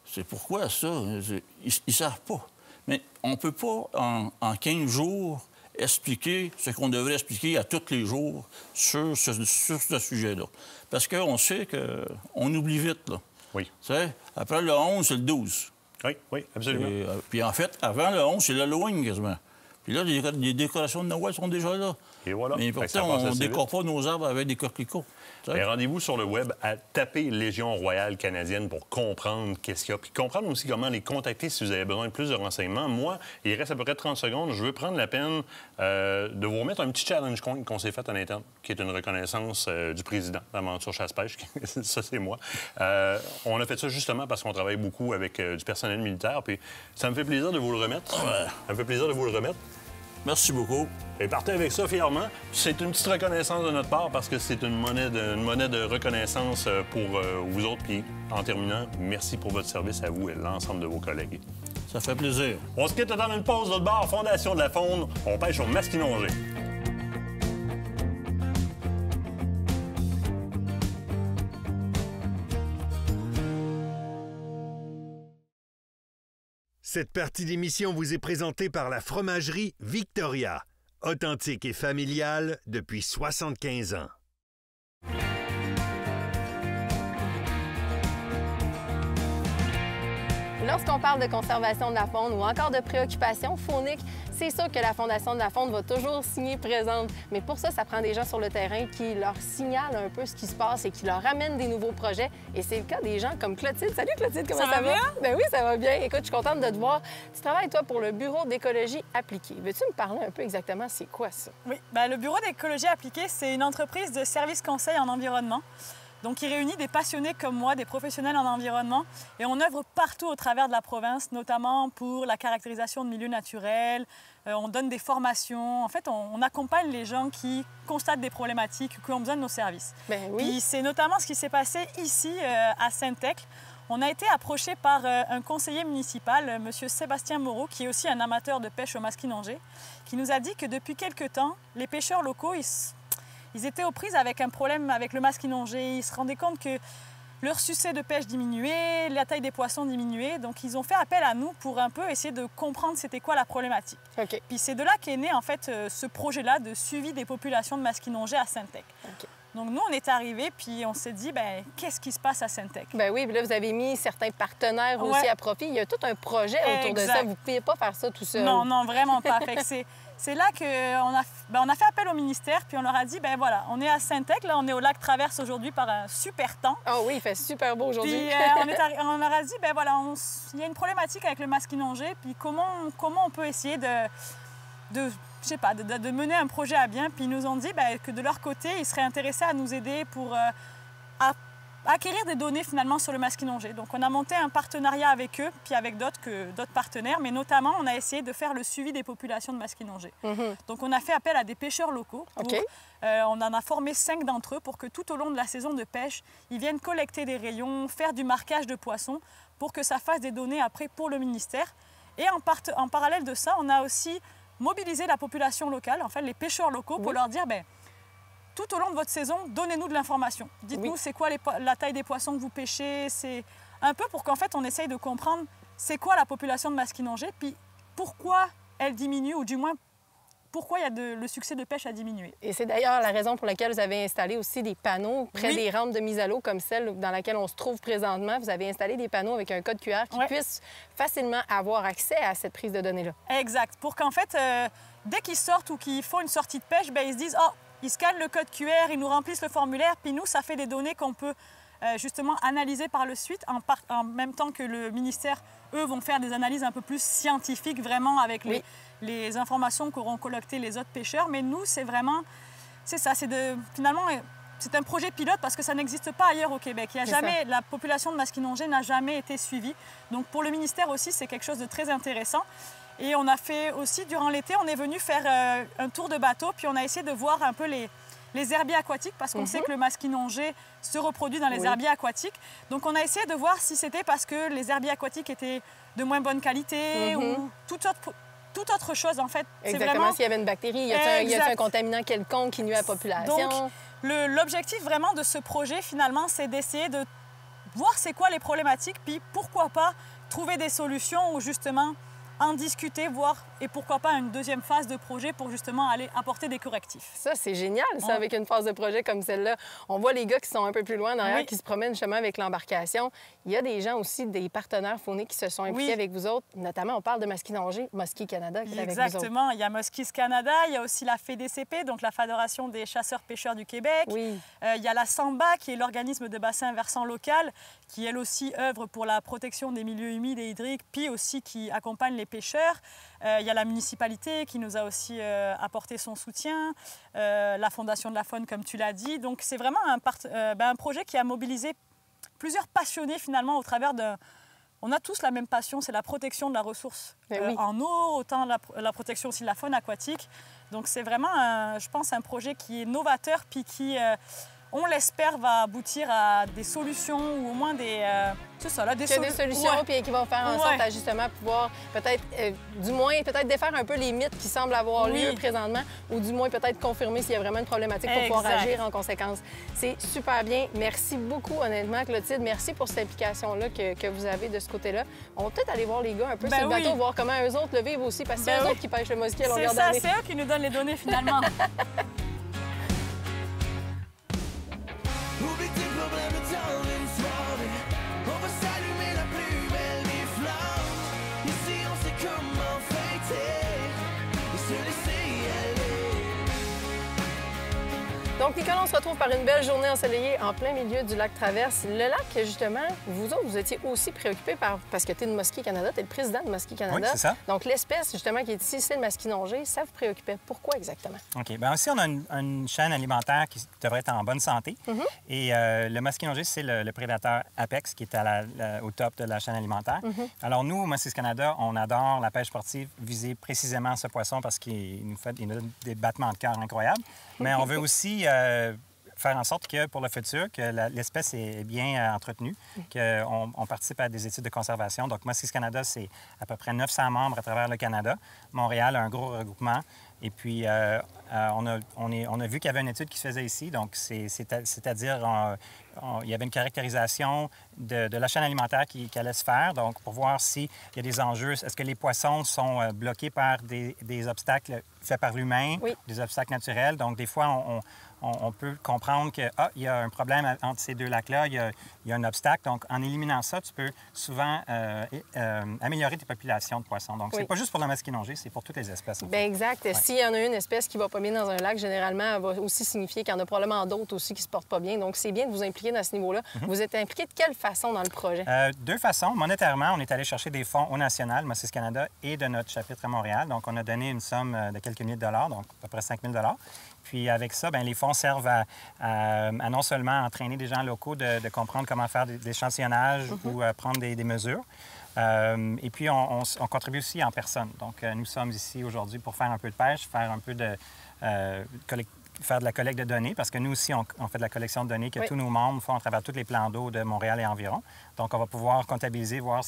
c'est pourquoi ça? Ils ne savent pas. Mais on ne peut pas, en 15 jours, expliquer ce qu'on devrait expliquer à tous les jours sur ce sujet-là. Parce qu'on sait qu'on oublie vite, là. Oui. Tu sais, après le 11, c'est le 12. Oui, oui, absolument. Puis en fait, avant le 11, c'est l'Halloween quasiment. Puis là, les décorations de Noël sont déjà là. Et voilà. Mais pourtant, on ne décore pas nos arbres avec des coquelicots. Rendez-vous sur le web à taper Légion royale canadienne pour comprendre qu'est-ce qu'il y a. Puis comprendre aussi comment les contacter si vous avez besoin de plus de renseignements. Moi, il reste à peu près 30 secondes. Je veux prendre la peine de vous remettre un petit challenge qu'on s'est fait en interne, qui est une reconnaissance du président d'Aventure Chasse-Pêche. Ça, c'est moi. On a fait ça justement parce qu'on travaille beaucoup avec du personnel militaire. Puis ça me fait plaisir de vous le remettre. Ça me fait plaisir de vous le remettre. Merci beaucoup. Et partez avec ça fièrement. C'est une petite reconnaissance de notre part parce que c'est une monnaie de reconnaissance pour vous autres. Puis, en terminant, merci pour votre service à vous et l'ensemble de vos collègues. Ça fait plaisir. On se quitte dans une pause de l'autre bord, Fondation de la Faune. On pêche au masquinongé. Cette partie d'émission vous est présentée par la fromagerie Victoria, authentique et familiale depuis 75 ans. Lorsqu'on parle de conservation de la faune ou encore de préoccupations fauniques, c'est sûr que la Fondation de la faune va toujours signer présente. Mais pour ça, ça prend des gens sur le terrain qui leur signalent un peu ce qui se passe et qui leur amènent des nouveaux projets. Et c'est le cas des gens comme Clotilde. Salut Clotilde, comment ça va? Ben oui, ça va bien. Écoute, je suis contente de te voir. Tu travailles, toi, pour le Bureau d'écologie appliquée. Veux-tu me parler un peu exactement c'est quoi ça? Oui, bien, le Bureau d'écologie appliquée, c'est une entreprise de services conseils en environnement. Donc, il réunit des passionnés comme moi, des professionnels en environnement, et on œuvre partout au travers de la province, notamment pour la caractérisation de milieux naturels. On donne des formations. En fait, on accompagne les gens qui constatent des problématiques, qui ont besoin de nos services. Ben oui. Puis c'est notamment ce qui s'est passé ici, à Saint-Thècle. On a été approché par un conseiller municipal, M. Sébastien Moreau, qui est aussi un amateur de pêche au masquinongé, qui nous a dit que depuis quelque temps, les pêcheurs locaux, ils étaient aux prises avec un problème avec le masquinongé. Ils se rendaient compte que leur succès de pêche diminuait, la taille des poissons diminuait. Donc, ils ont fait appel à nous pour un peu essayer de comprendre c'était quoi la problématique. OK. Puis c'est de là qu'est né, en fait, ce projet-là de suivi des populations de masquinongés à Saint-Thècle. OK. Donc, nous, on est arrivés, puis on s'est dit, bien, qu'est-ce qui se passe à Saint-Thècle? Ben oui, puis là, vous avez mis certains partenaires aussi à profit. Il y a tout un projet autour de ça. Vous ne pouviez pas faire ça tout seul. Non, non, vraiment pas. Fait que c'est là qu'on a fait appel au ministère, puis on leur a dit, ben voilà, on est à Saint-Thècle, là, on est au lac Traverse aujourd'hui par un super temps. Oh oui, il fait super beau aujourd'hui. Puis on leur a dit, ben voilà, il y a une problématique avec le masquinongé, puis comment on peut essayer de mener un projet à bien. Puis ils nous ont dit que de leur côté, ils seraient intéressés à nous aider pour acquérir des données finalement sur le masquinongé. Donc on a monté un partenariat avec eux, puis avec d'autres partenaires, mais notamment on a essayé de faire le suivi des populations de masquinongé. Donc on a fait appel à des pêcheurs locaux. On en a formé 5 d'entre eux pour que tout au long de la saison de pêche, ils viennent collecter des rayons, faire du marquage de poissons pour que ça fasse des données après pour le ministère. Et en parallèle de ça, on a aussi mobiliser la population locale, en fait, les pêcheurs locaux, pour leur dire, tout au long de votre saison, donnez-nous de l'information. Dites-nous, c'est quoi la taille des poissons que vous pêchez. C'est un peu pour qu'en fait, on essaye de comprendre c'est quoi la population de masquinongé, puis pourquoi elle diminue, ou du moins, pourquoi le succès de pêche a diminué. Et c'est d'ailleurs la raison pour laquelle vous avez installé aussi des panneaux près des rampes de mise à l'eau comme celle dans laquelle on se trouve présentement. Vous avez installé des panneaux avec un code QR qui puisse facilement avoir accès à cette prise de données-là. Exact. Pour qu'en fait, dès qu'ils sortent ou qu'ils font une sortie de pêche, ils se disent « Oh, ils scannent le code QR, ils nous remplissent le formulaire, puis nous, ça fait des données qu'on peut justement analyser par le suite, en même temps que le ministère, eux, vont faire des analyses un peu plus scientifiques, vraiment avec les informations qu'auront collectées les autres pêcheurs. Mais nous, c'est ça, c'est de finalement c'est un projet pilote parce que ça n'existe pas ailleurs au Québec. La population de masquinongés n'a jamais été suivie. Donc pour le ministère aussi, c'est quelque chose de très intéressant. Et on a fait aussi, durant l'été, on est venu faire un tour de bateau, puis on a essayé de voir un peu les herbiers aquatiques, parce qu'on sait que le masquinongé se reproduit dans les herbiers aquatiques. Donc on a essayé de voir si c'était parce que les herbiers aquatiques étaient de moins bonne qualité ou toute autre chose, en fait. Exactement, s'il y avait une bactérie, y a un contaminant quelconque qui nuit à la population. Donc, l'objectif vraiment de ce projet, finalement, c'est d'essayer de voir c'est quoi les problématiques, puis pourquoi pas trouver des solutions ou justement en discuter, voir, et pourquoi pas une deuxième phase de projet pour justement aller apporter des correctifs. Ça, c'est génial, ça, avec une phase de projet comme celle-là. On voit les gars qui sont un peu plus loin derrière, qui se promènent justement avec l'embarcation. Il y a des gens aussi, des partenaires phoniques qui se sont impliqués avec vous autres. Notamment, on parle de Masquinongé, Muskie Canada qui est avec vous autres. Exactement. Il y a Muskies Canada, il y a aussi la FDCP, donc la Fédération des chasseurs-pêcheurs du Québec. Oui. Il y a la Samba, qui est l'organisme de bassin versant local, qui elle aussi œuvre pour la protection des milieux humides et hydriques, puis aussi qui accompagne les pêcheurs. Il y a la municipalité qui nous a aussi apporté son soutien, la Fondation de la faune, comme tu l'as dit. Donc c'est vraiment un projet qui a mobilisé plusieurs passionnés finalement au travers de... On a tous la même passion, c'est la protection de la ressource en eau, autant la protection aussi de la faune aquatique. Donc c'est vraiment, je pense, un projet qui est novateur puis qui... on l'espère, va aboutir à des solutions ou au moins des... des solutions puis qui vont faire en sorte à justement pouvoir peut-être, du moins, peut-être défaire un peu les mythes qui semblent avoir lieu présentement ou du moins peut-être confirmer s'il y a vraiment une problématique pour pouvoir agir en conséquence. C'est super bien. Merci beaucoup, honnêtement, Clotilde. Merci pour cette implication-là que vous avez de ce côté-là. On va peut-être aller voir les gars un peu sur le bateau, voir comment eux autres le vivent aussi, parce que c'est eux autres qui pêchent le muskie à longueur d'année. C'est ça, c'est eux qui nous donnent les données finalement. Oublie tes problèmes dans une soirée. On va s'allumer la plus belle des flammes. Ici on sait comment fêter et se laisser y aller. Donc, Nicolas, on se retrouve par une belle journée ensoleillée en plein milieu du lac Traverse. Le lac, justement, vous autres, vous étiez aussi préoccupés parce que tu es de Muskie Canada, tu es le président de Muskie Canada. Oui, c'est ça. Donc, l'espèce, justement, qui est ici, c'est le masquinongé. Ça vous préoccupait. Pourquoi exactement? OK. Bien, aussi, on a une chaîne alimentaire qui devrait être en bonne santé. Et le masquinongé, c'est le prédateur apex qui est au top de la chaîne alimentaire. Alors, nous, au Muskie Canada, on adore la pêche sportive, viser précisément ce poisson parce qu'il nous donne des battements de cœur incroyables. Mais on veut aussi faire en sorte que, pour le futur, que l'espèce est bien entretenue, qu'on participe à des études de conservation. Donc, Muskie Canada, c'est à peu près 900 membres à travers le Canada. Montréal a un gros regroupement. Et puis, on a vu qu'il y avait une étude qui se faisait ici. Donc, c'est-à-dire, il y avait une caractérisation de la chaîne alimentaire qui allait se faire. Donc, pour voir s'il y a des enjeux. Est-ce que les poissons sont bloqués par des obstacles faits par l'humain, des obstacles naturels? Donc, des fois, on peut comprendre qu'il y a un problème entre ces deux lacs-là, il y a un obstacle. Donc, en éliminant ça, tu peux souvent améliorer tes populations de poissons. Donc, c'est pas juste pour le masquinongé, c'est pour toutes les espèces. Bien, exact. S'il y en a une espèce qui ne va pas bien dans un lac, généralement, elle va aussi signifier qu'il y en a probablement d'autres aussi qui ne se portent pas bien. Donc, c'est bien de vous impliquer dans ce niveau-là. Vous êtes impliqué de quelle façon dans le projet? Deux façons. Monétairement, on est allé chercher des fonds au national, Muskie Canada, et de notre chapitre à Montréal. Donc, on a donné une somme de quelques milliers de dollars, donc à peu près 5 000 $. Puis avec ça, bien, les fonds servent à non seulement entraîner des gens locaux de comprendre comment faire des échantillonnages ou prendre des mesures. Et puis, on contribue aussi en personne. Donc, nous sommes ici aujourd'hui pour faire un peu de pêche, faire un peu de faire de la collecte de données, parce que nous aussi, on fait de la collection de données que tous nos membres font à travers tous les plans d'eau de Montréal et environ. Donc, on va pouvoir comptabiliser, voir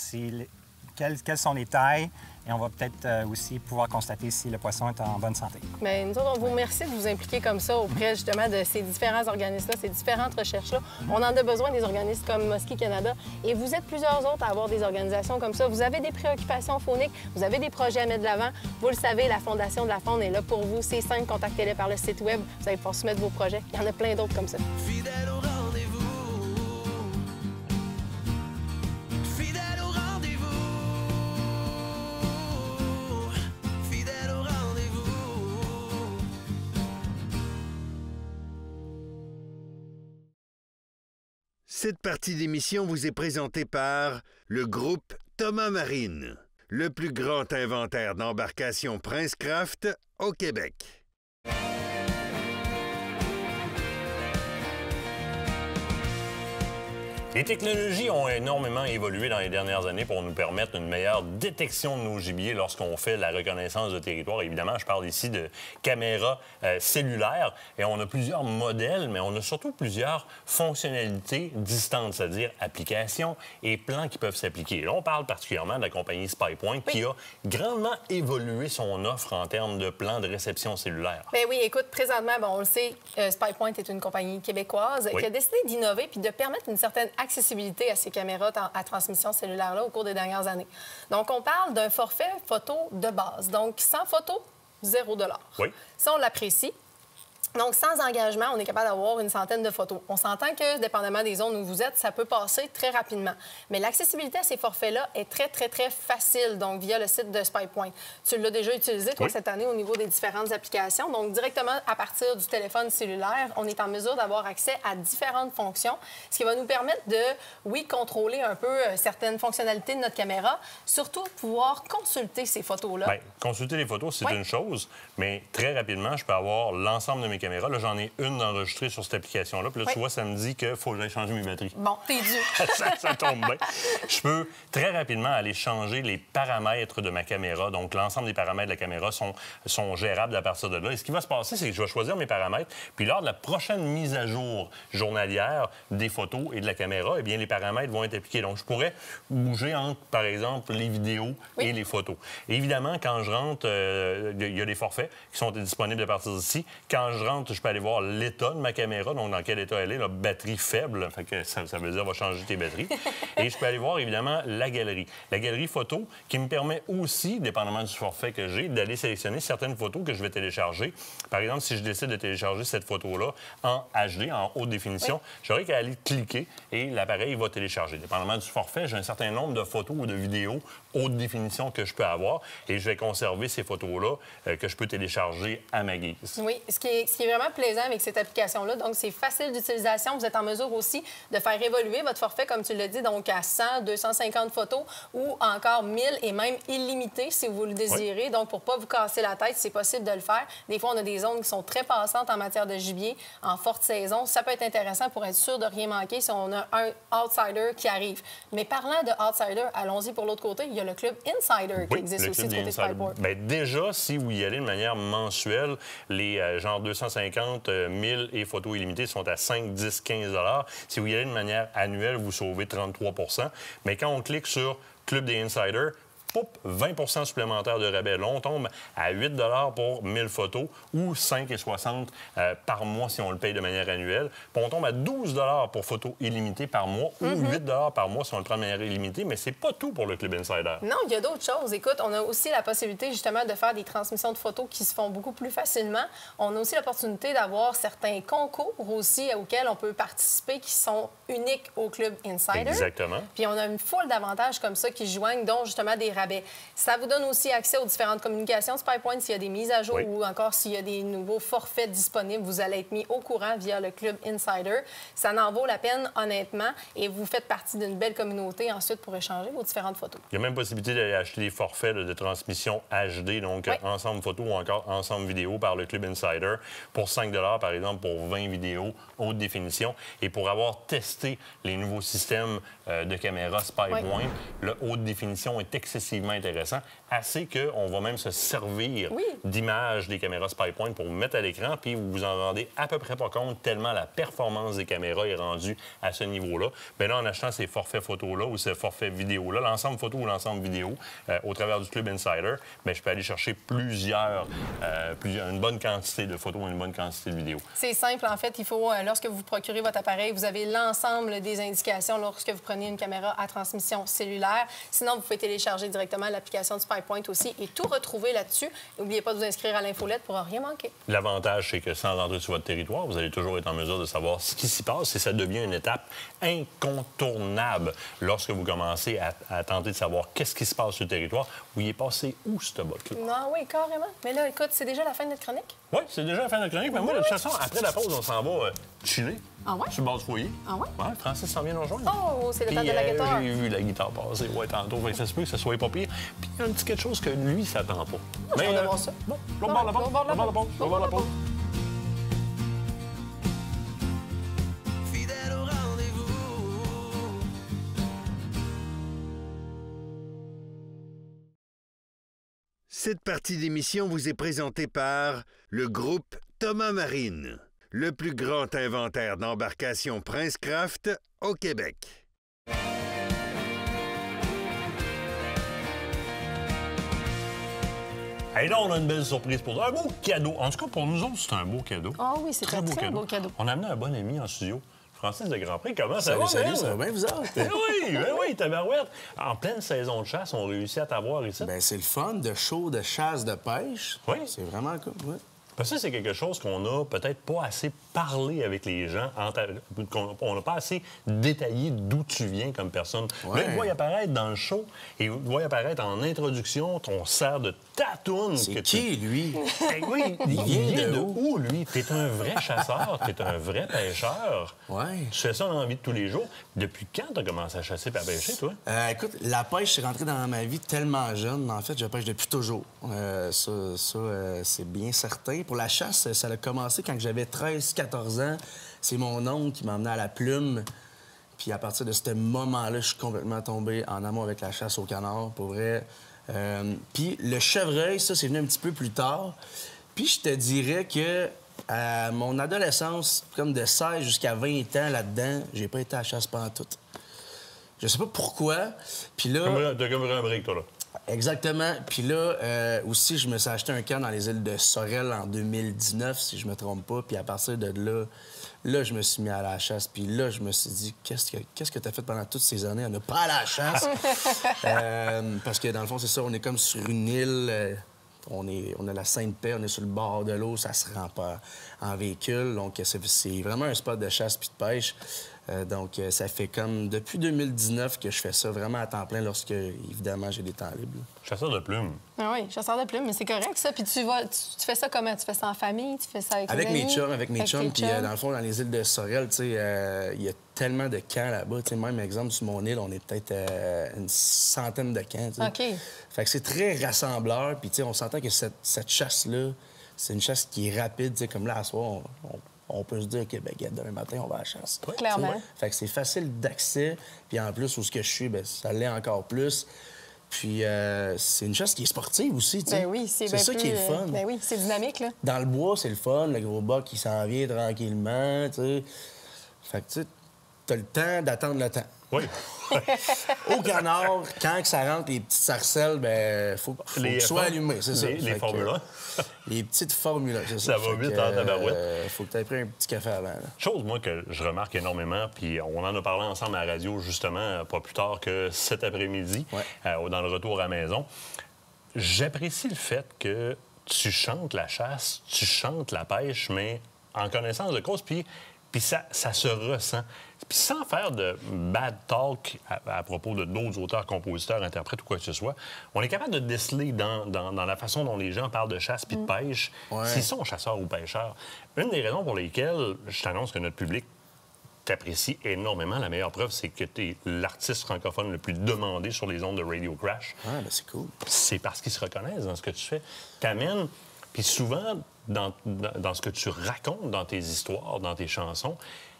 quelles sont les tailles, et on va peut-être aussi pouvoir constater si le poisson est en bonne santé. Bien, nous autres, on vous remercie de vous impliquer comme ça auprès justement de ces différents organismes-là, ces différentes recherches-là. On en a besoin des organismes comme Muskie Canada, et vous êtes plusieurs autres à avoir des organisations comme ça. Vous avez des préoccupations fauniques, vous avez des projets à mettre de l'avant. Vous le savez, la Fondation de la faune est là pour vous. C'est simple, contactez-les par le site Web. Vous allez pouvoir soumettre vos projets. Il y en a plein d'autres comme ça. Fidèle au rendez-vous. Fidèle au rendez-vous. Fidèle au rendez-vous. Cette partie d'émission vous est présentée par le groupe Thomas Marine, le plus grand inventaire d'embarcations Princecraft au Québec. Les technologies ont énormément évolué dans les dernières années pour nous permettre une meilleure détection de nos gibiers lorsqu'on fait la reconnaissance de territoire. Évidemment, je parle ici de caméras cellulaires et on a plusieurs modèles, mais on a surtout plusieurs fonctionnalités distantes, c'est-à-dire applications et plans qui peuvent s'appliquer. Là, on parle particulièrement de la compagnie SpyPoint qui a grandement évolué son offre en termes de plans de réception cellulaire. Bien oui, écoute, présentement, bon, on le sait, SpyPoint est une compagnie québécoise qui a décidé d'innover puis de permettre une certaine accessibilité à ces caméras à transmission cellulaire-là au cours des dernières années. Donc, on parle d'un forfait photo de base. Donc, sans photo, 0 $. Oui. Ça, on l'apprécie. Donc, sans engagement, on est capable d'avoir une centaine de photos. On s'entend que, dépendamment des zones où vous êtes, ça peut passer très rapidement. Mais l'accessibilité à ces forfaits-là est très, très, très facile, donc via le site de SpyPoint. Tu l'as déjà utilisé, toi, cette année, au niveau des différentes applications. Donc, directement à partir du téléphone cellulaire, on est en mesure d'avoir accès à différentes fonctions, ce qui va nous permettre de, oui, contrôler un peu certaines fonctionnalités de notre caméra, surtout pouvoir consulter ces photos-là. Bien, consulter les photos, c'est une chose, mais très rapidement, je peux avoir l'ensemble de mes caméras. Là, j'en ai une enregistrée sur cette application-là. Puis là, tu vois, ça me dit qu'il faut que j'aille changer mes batteries. Bon, t'es dû. ça tombe bien. Je peux très rapidement aller changer les paramètres de ma caméra. Donc, l'ensemble des paramètres de la caméra sont gérables à partir de là. Et ce qui va se passer, c'est que je vais choisir mes paramètres. Puis lors de la prochaine mise à jour journalière des photos et de la caméra, eh bien, les paramètres vont être appliqués. Donc, je pourrais bouger entre, par exemple, les vidéos et les photos. Et évidemment, quand je rentre, il y a des forfaits qui sont disponibles à partir d'ici. Quand je rentre, je peux aller voir l'état de ma caméra, donc dans quel état elle est, la batterie faible, fait que ça veut dire va changer tes batteries. Et je peux aller voir, évidemment, la galerie. La galerie photo qui me permet aussi, dépendamment du forfait que j'ai, d'aller sélectionner certaines photos que je vais télécharger. Par exemple, si je décide de télécharger cette photo-là en HD, en haute définition, j'aurai qu'à aller cliquer et l'appareil va télécharger. Dépendamment du forfait, j'ai un certain nombre de photos ou de vidéos haute définition que je peux avoir et je vais conserver ces photos-là que je peux télécharger à ma guise. Oui, ce qui est vraiment plaisant avec cette application-là, donc c'est facile d'utilisation. Vous êtes en mesure aussi de faire évoluer votre forfait, comme tu l'as dit, donc à 100, 250 photos ou encore 1000 et même illimité si vous le désirez. Oui. Donc, pour ne pas vous casser la tête, c'est possible de le faire. Des fois, on a des zones qui sont très passantes en matière de gibier, en forte saison. Ça peut être intéressant pour être sûr de rien manquer si on a un outsider qui arrive. Mais parlant de outsider, allons-y pour l'autre côté. Il y a le club Insider qui existe aussi du côté SpyPoint. Bien, déjà, si vous y allez de manière mensuelle, les genre 250, 1000 et photos illimitées sont à 5, 10, 15 $. Si vous y allez de manière annuelle, vous sauvez 33 %. Mais quand on clique sur Club des Insiders, 20 % supplémentaire de rabais. Là, on tombe à 8 $ pour 1000 photos ou 5,60 $ par mois si on le paye de manière annuelle. Puis on tombe à 12 $ pour photos illimitées par mois ou 8 $ par mois si on le prend de manière illimitée. Mais c'est pas tout pour le Club Insider. Non, il y a d'autres choses. Écoute, on a aussi la possibilité justement de faire des transmissions de photos qui se font beaucoup plus facilement. On a aussi l'opportunité d'avoir certains concours aussi auxquels on peut participer qui sont uniques au Club Insider. Exactement. Puis on a une foule d'avantages comme ça qui se joignent, dont justement des rabais. Ça vous donne aussi accès aux différentes communications de SpyPoint. S'il y a des mises à jour ou encore s'il y a des nouveaux forfaits disponibles, vous allez être mis au courant via le Club Insider. Ça en vaut la peine, honnêtement, et vous faites partie d'une belle communauté ensuite pour échanger vos différentes photos. Il y a même possibilité d'aller acheter des forfaits de transmission HD, donc ensemble photo ou encore ensemble vidéo par le Club Insider pour 5 $, par exemple, pour 20 vidéos haute définition. Et pour avoir testé les nouveaux systèmes de caméra SpyPoint, le haute définition est excessivement intéressant, assez qu'on va même se servir d'images des caméras SpyPoint pour vous mettre à l'écran, puis vous vous en rendez à peu près pas compte tellement la performance des caméras est rendue à ce niveau-là. Bien là, en achetant ces forfaits photos-là ou ces forfaits vidéo-là, l'ensemble photo ou l'ensemble vidéo, au travers du Club Insider, bien, je peux aller chercher une bonne quantité de photos et une bonne quantité de vidéos. C'est simple, en fait. Il faut, lorsque vous procurez votre appareil, vous avez l'ensemble des indications lorsque vous prenez une caméra à transmission cellulaire. Sinon, vous pouvez télécharger directement l'application de SpyPoint aussi et tout retrouver là-dessus. N'oubliez pas de vous inscrire à l'infolette pour rien manquer. L'avantage, c'est que sans entrer sur votre territoire, vous allez toujours être en mesure de savoir ce qui s'y passe et ça devient une étape incontournable lorsque vous commencez à tenter de savoir qu'est-ce qui se passe sur le territoire. Vous y est passé où, ce bot-là? Non, oui, carrément. Mais là, écoute, c'est déjà la fin de notre chronique? Oui, c'est déjà la fin de notre chronique. Mais moi, de toute façon, après la pause, on s'en va chiller. Ah ouais? Sur le bord du foyer. Ah ouais? Ouais, Francis s'en vient nous rejoindre. Oh, c'est le temps de la guitare. J'ai vu la guitare passer, tantôt. Ça se peut que ça soit pas pire. Puis il y a un petit quelque chose que lui, ça s'attend pas. Mais on va voir ça. Bon, on va voir la pause. Fidèle au rendez-vous, Cette partie d'émission vous est présentée par le groupe Thomas Marine, le plus grand inventaire d'embarcations Princecraft au Québec. Et là, on a une belle surprise pour nous. Un beau cadeau. En tout cas, pour nous autres, c'est un beau cadeau. Ah oui, c'est un très beau cadeau. On a amené un bon ami en studio. Francis de Grandpré, comment ça va? Salut, ça va bien, vous autres? Oui, tabarouette. En pleine saison de chasse, on réussit à t'avoir ici. Bien, c'est le fun de show, de chasse, de pêche. Oui. C'est vraiment cool, oui. Parce que ça, c'est quelque chose qu'on n'a peut-être pas assez parlé avec les gens. On n'a pas assez détaillé d'où tu viens comme personne. Ouais. Là, il doit y apparaître dans le show et il doit y apparaître en introduction ton cerf de tatoune. C'est qui, lui? Eh oui, il vient de où, lui? T'es un vrai chasseur, t'es un vrai pêcheur. Ouais. Tu fais ça dans la vie de tous les jours. Depuis quand t'as commencé à chasser et à pêcher, toi? Écoute, la pêche, c'est rentré dans ma vie tellement jeune. En fait, je pêche depuis toujours. C'est bien certain. Pour la chasse, ça a commencé quand j'avais 13-14 ans. C'est mon oncle qui m'a emmené à la plume. Puis à partir de ce moment-là, je suis complètement tombé en amour avec la chasse au canard, pour vrai. Puis le chevreuil, ça, c'est venu un petit peu plus tard. Puis je te dirais que à mon adolescence, comme de 16 jusqu'à 20 ans là-dedans, j'ai pas été à la chasse pantoute. Je sais pas pourquoi. Puis là... T'as comme un brick, toi, là. Exactement. Puis là, aussi, je me suis acheté un camp dans les îles de Sorel en 2019, si je me trompe pas. Puis à partir de là, je me suis mis à la chasse. Puis là, je me suis dit, qu'est-ce que tu as fait pendant toutes ces années à ne pas aller à la chasse? Parce que dans le fond, c'est ça, on est comme sur une île. On a la Sainte-Paix, on est sur le bord de l'eau, ça se rend pas en véhicule. Donc, c'est vraiment un spot de chasse puis de pêche. Donc, ça fait comme depuis 2019 que je fais ça vraiment à temps plein lorsque, évidemment, j'ai des temps libres. Chasseur de plumes. Ah oui, chasseur de plumes, mais c'est correct, ça. Puis tu fais ça comment? Tu fais ça en famille? Tu fais ça avec mes chums, avec mes chums. Puis, dans le fond, dans les îles de Sorel, tu sais, il y a tellement de camps là-bas. Tu sais, même, exemple, sur mon île, on est peut-être une centaine de camps, tu sais. OK. Fait que c'est très rassembleur. Puis, tu sais, on s'entend que cette chasse-là, c'est une chasse qui est rapide. Tu sais, comme là, à soir, on peut se dire, OK, ben, demain matin, on va à la chasse. Clairement. T'sais. Fait que c'est facile d'accès. Puis en plus, où ce que je suis, ben, ça l'est encore plus. Puis c'est une chasse qui est sportive aussi, tu sais. Ben oui, c'est ça qui est le fun. Ben oui, c'est dynamique, là. Dans le bois, c'est le fun. Le gros boc qui s'en vient tranquillement, tu sais. Fait que, tu sais, t'as le temps d'attendre le temps. Oui. Au canard, quand que ça rentre, les petites sarcelles, ben faut que tu sois allumé, c'est ça. Les formulas. Les petites formulas, c'est ça. Ça va vite en tabarouette. Faut que tu aies pris un petit café avant. Là. Chose, moi, que je remarque énormément, puis on en a parlé ensemble à la radio, justement, pas plus tard que cet après-midi, dans le retour à la maison. J'apprécie le fait que tu chantes la chasse, tu chantes la pêche, mais en connaissance de cause, puis ça se ressent. Puis sans faire de bad talk à propos de d'autres auteurs, compositeurs, interprètes ou quoi que ce soit, on est capable de déceler dans la façon dont les gens parlent de chasse puis de pêche, s'ils sont chasseurs ou pêcheurs. Une des raisons pour lesquelles je t'annonce que notre public t'apprécie énormément, la meilleure preuve, c'est que tu es l'artiste francophone le plus demandé sur les ondes de Radio Crash. Ah, ben c'est cool. C'est parce qu'ils se reconnaissent dans ce que tu fais. T'amènes, puis souvent, dans ce que tu racontes dans tes histoires, dans tes chansons,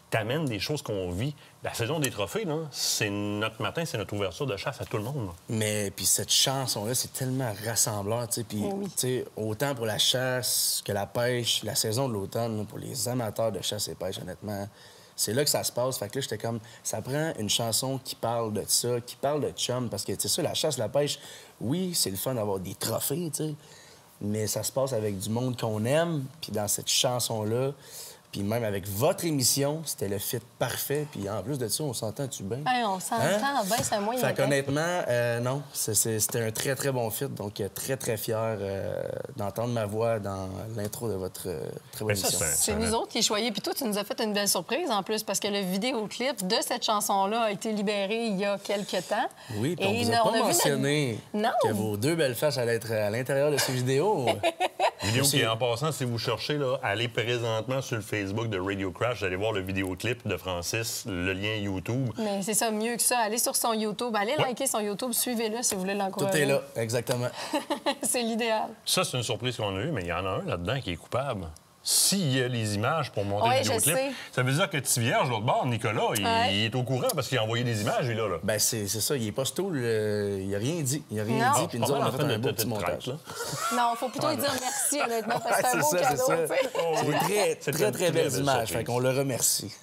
t'amènes des choses qu'on vit. La saison des trophées, là, c'est notre matin, c'est notre ouverture de chasse à tout le monde. Là. Mais puis cette chanson-là, c'est tellement rassembleur, tu sais. Puis, tu sais, autant pour la chasse que la pêche, la saison de l'automne, pour les amateurs de chasse et pêche, honnêtement, c'est là que ça se passe. Fait que là, j'étais comme, ça prend une chanson qui parle de ça, qui parle de chum, parce que, tu sais, ça, la chasse, la pêche, oui, c'est le fun d'avoir des trophées, tu sais, mais ça se passe avec du monde qu'on aime, puis dans cette chanson-là, puis même avec votre émission, c'était le fit parfait. Puis en plus de ça, on s'entend-tu bien? Hey, on s'entend bien, c'est un moyen. Fait qu'honnêtement, non, c'était un très, très bon fit. Donc, très, très fier d'entendre ma voix dans l'intro de votre très bonne émission. C'est nous autres qui choyons. Puis toi, tu nous as fait une belle surprise en plus, parce que le vidéoclip de cette chanson-là a été libéré il y a quelques temps. Oui, puis on vous a pas mentionné que vos deux belles faces allaient être à l'intérieur de ces vidéos. Vidéo qui est en passant, si vous cherchez, là, allez présentement sur le Facebook de Radio Crash, vous allez voir le vidéoclip de Francis, le lien YouTube. Mais c'est ça, mieux que ça. Allez sur son YouTube, allez liker son YouTube, suivez-le si vous voulez l'encourager. Tout est là, exactement. C'est l'idéal. Ça, c'est une surprise qu'on a eue, mais il y en a un là-dedans qui est coupable. s'il y a les images pour monter Ouais, le vidéoclip, je sais. ça veut dire que Tivierge, de l'autre bord, Nicolas, il est au courant parce qu'il a envoyé des images, lui, là. Ben, c'est ça. Il est pas stool. Il a rien dit. Il a rien Non. dit. Puis nous autres, on a fait un beau petit montage. Non, il faut plutôt lui dire merci, honnêtement, parce que c'est un beau c'est cadeau. ça. tu sais. C'est très, très belles images. Fait qu'on le remercie.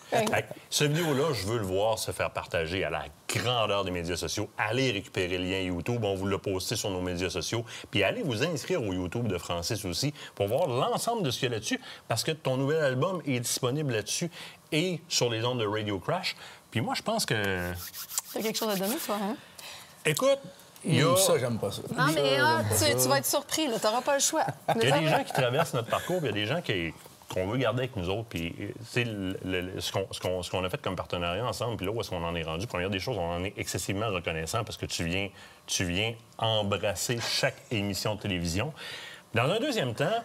Cette vidéo-là, je veux le voir se faire partager à la grandeur des médias sociaux. Allez récupérer le lien YouTube. On vous l'a posté sur nos médias sociaux. Puis allez vous inscrire au YouTube de Francis aussi pour voir l'ensemble de ce qu'il y a là-dessus. Parce que ton nouvel album est disponible là-dessus et sur les ondes de Radio Crash. Puis moi, je pense que... T'as quelque chose à donner, toi, hein? Écoute, il y a... Ça, j'aime pas ça. Non, mais tu vas être surpris, là. T'auras pas le choix. Il y a des gens qui traversent notre parcours, puis il y a des gens qu'on veut garder avec nous autres. Puis, c'est ce qu'on a fait comme partenariat ensemble, puis là, où est-ce qu'on en est rendu? Première des choses, on en est excessivement reconnaissant parce que tu viens embrasser chaque émission de télévision. Dans un deuxième temps,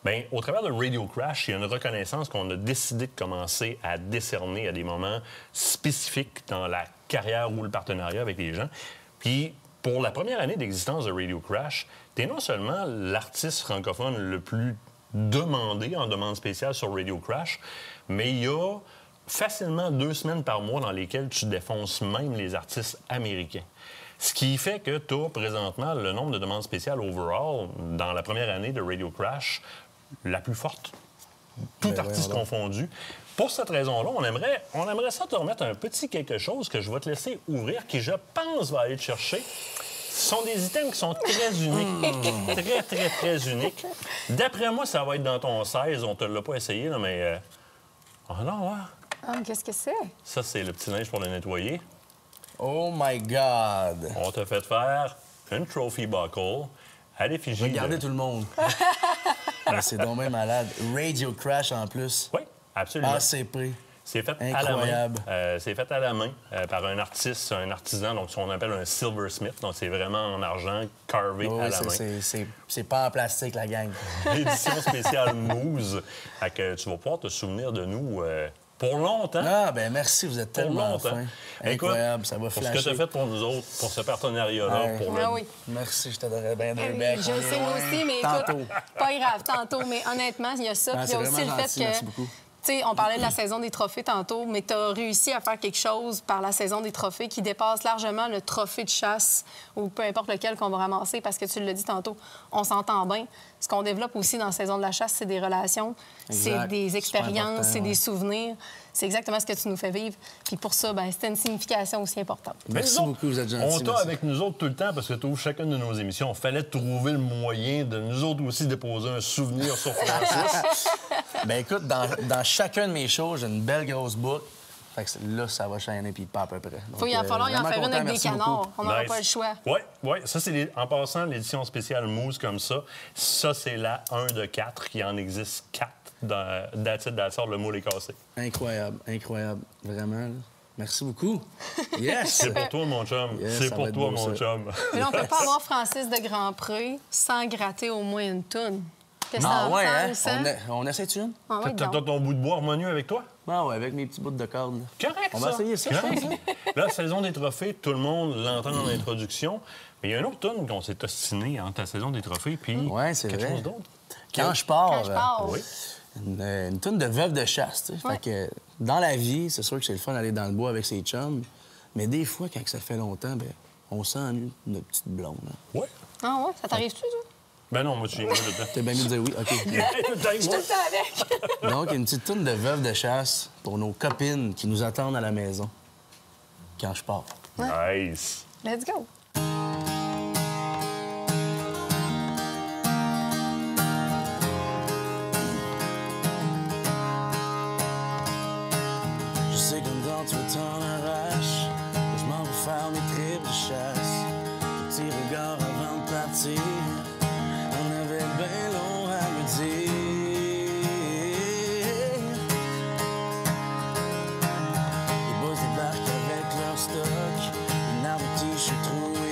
bien, au travers de Radio Crash, il y a une reconnaissance qu'on a décidé de commencer à décerner à des moments spécifiques dans la carrière ou le partenariat avec les gens. Puis, pour la première année d'existence de Radio Crash, tu es non seulement l'artiste francophone le plus demandé en demande spéciale sur Radio Crash, mais il y a facilement 2 semaines par mois dans lesquelles tu défonces même les artistes américains. Ce qui fait que tu as présentement le nombre de demandes spéciales overall dans la première année de Radio Crash la plus forte. Tout artiste confondu. Pour cette raison-là, on aimerait ça te remettre un petit quelque chose que je vais te laisser ouvrir, qui, je pense, va aller te chercher. Ce sont des items qui sont très uniques. Très, très, très uniques. D'après moi, ça va être dans ton 16. On te l'a pas essayé, là, mais... Oh non, ouais. Ah, qu'est-ce que c'est? Ça, c'est le petit linge pour le nettoyer. Oh my God! On t'a fait faire une trophy buckle à l'effigie. Regardez tout le monde. C'est donc même malade. Radio Crash en plus. Oui, absolument. ACP. C'est fait Incroyable. à la main. C'est fait à la main par un artiste, un artisan, donc ce qu'on appelle un silversmith. Donc c'est vraiment en argent, carvé à la main. C'est pas en plastique, la gang. L'édition spéciale Mousse. Fait que tu vas pouvoir te souvenir de nous pour longtemps. Ah, ben merci, vous êtes tellement fin. Incroyable, ça va flasher. flasher. Pour ce que tu as fait pour nous autres, pour ce partenariat-là. Pour oui. Merci, je te donnerais bien deux becs. Je sais, moi aussi, mais écoute, pas grave, tantôt. Mais honnêtement, il y a ça. Puis il y a aussi le fait que... Merci beaucoup. Tu sais, on parlait de la saison des trophées tantôt, mais tu as réussi à faire quelque chose par la saison des trophées qui dépasse largement le trophée de chasse ou peu importe lequel qu'on va ramasser parce que tu l'as dit tantôt, on s'entend bien. Ce qu'on développe aussi dans la saison de la chasse, c'est des relations, c'est des expériences, c'est des souvenirs. C'est exactement ce que tu nous fais vivre. Puis pour ça, ben, c'était une signification aussi importante. Merci beaucoup, vous êtes gentils. On t'a avec nous autres tout le temps parce que tu ouvres chacune de nos émissions. Il fallait trouver le moyen de nous autres aussi déposer un souvenir sur Francis. Ben écoute, dans chacun de mes shows, j'ai une belle grosse boucle. Fait que là, ça va chaîner puis pas à peu près. Il va falloir y en faire une avec des canards. On n'aura pas le choix. Oui. Ça, c'est en passant l'édition spéciale Mousse comme ça. Ça, c'est la 1 de 4. Il en existe 4 dans le moule est cassé. Incroyable. Vraiment, là. Merci beaucoup. Yes! C'est pour toi, mon chum. Yes, c'est pour toi, mon chum. Mais là, on ne peut pas avoir Francis de Grandpré sans gratter au moins une toune. Qu'est-ce que Ah t'en ouais, penses, hein? On essaie-tu une? Ah ouais, T'as ton bout de bois harmonieux avec toi? Ah ouais, avec mes petits bouts de corde. Là. Correct, On va essayer ça, je pense. Là, saison des trophées, tout le monde l'entend dans l'introduction. Mais il y a une autre toune qu'on s'est ostiné entre ta saison des trophées puis c'est quelque vrai. chose d'autre. Quand je pars, Oui. une toune de veuve de chasse. Tu sais. Fait que dans la vie, c'est sûr que c'est le fun d'aller dans le bois avec ses chums. Mais des fois, quand ça fait longtemps, ben, on s'ennuie de notre petite blonde. Hein. Oui. Ah ouais? Ça t'arrive-tu, toi? Ben non, moi, tu viens dedans. T'es bien mieux de dire oui? OK. Je suis tout le temps avec. Donc, une petite toune de veuve de chasse pour nos copines qui nous attendent à la maison quand je pars. Nice. Let's go. Je sais comme dans tu t'en arraches. Je m'en vais faire mes tripes de chasse. Petit regard avant de partir. On avait bien long à me dire. Les boys débarquent avec leur stock. Une arme de t-shirt trouée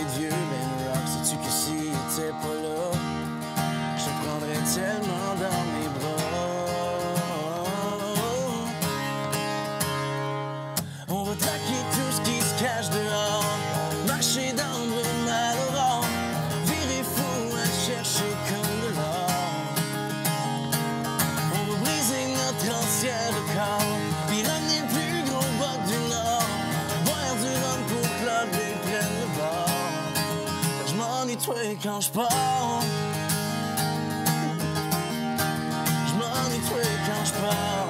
de toi quand je pars. Je m'ennuie de toi quand je pars.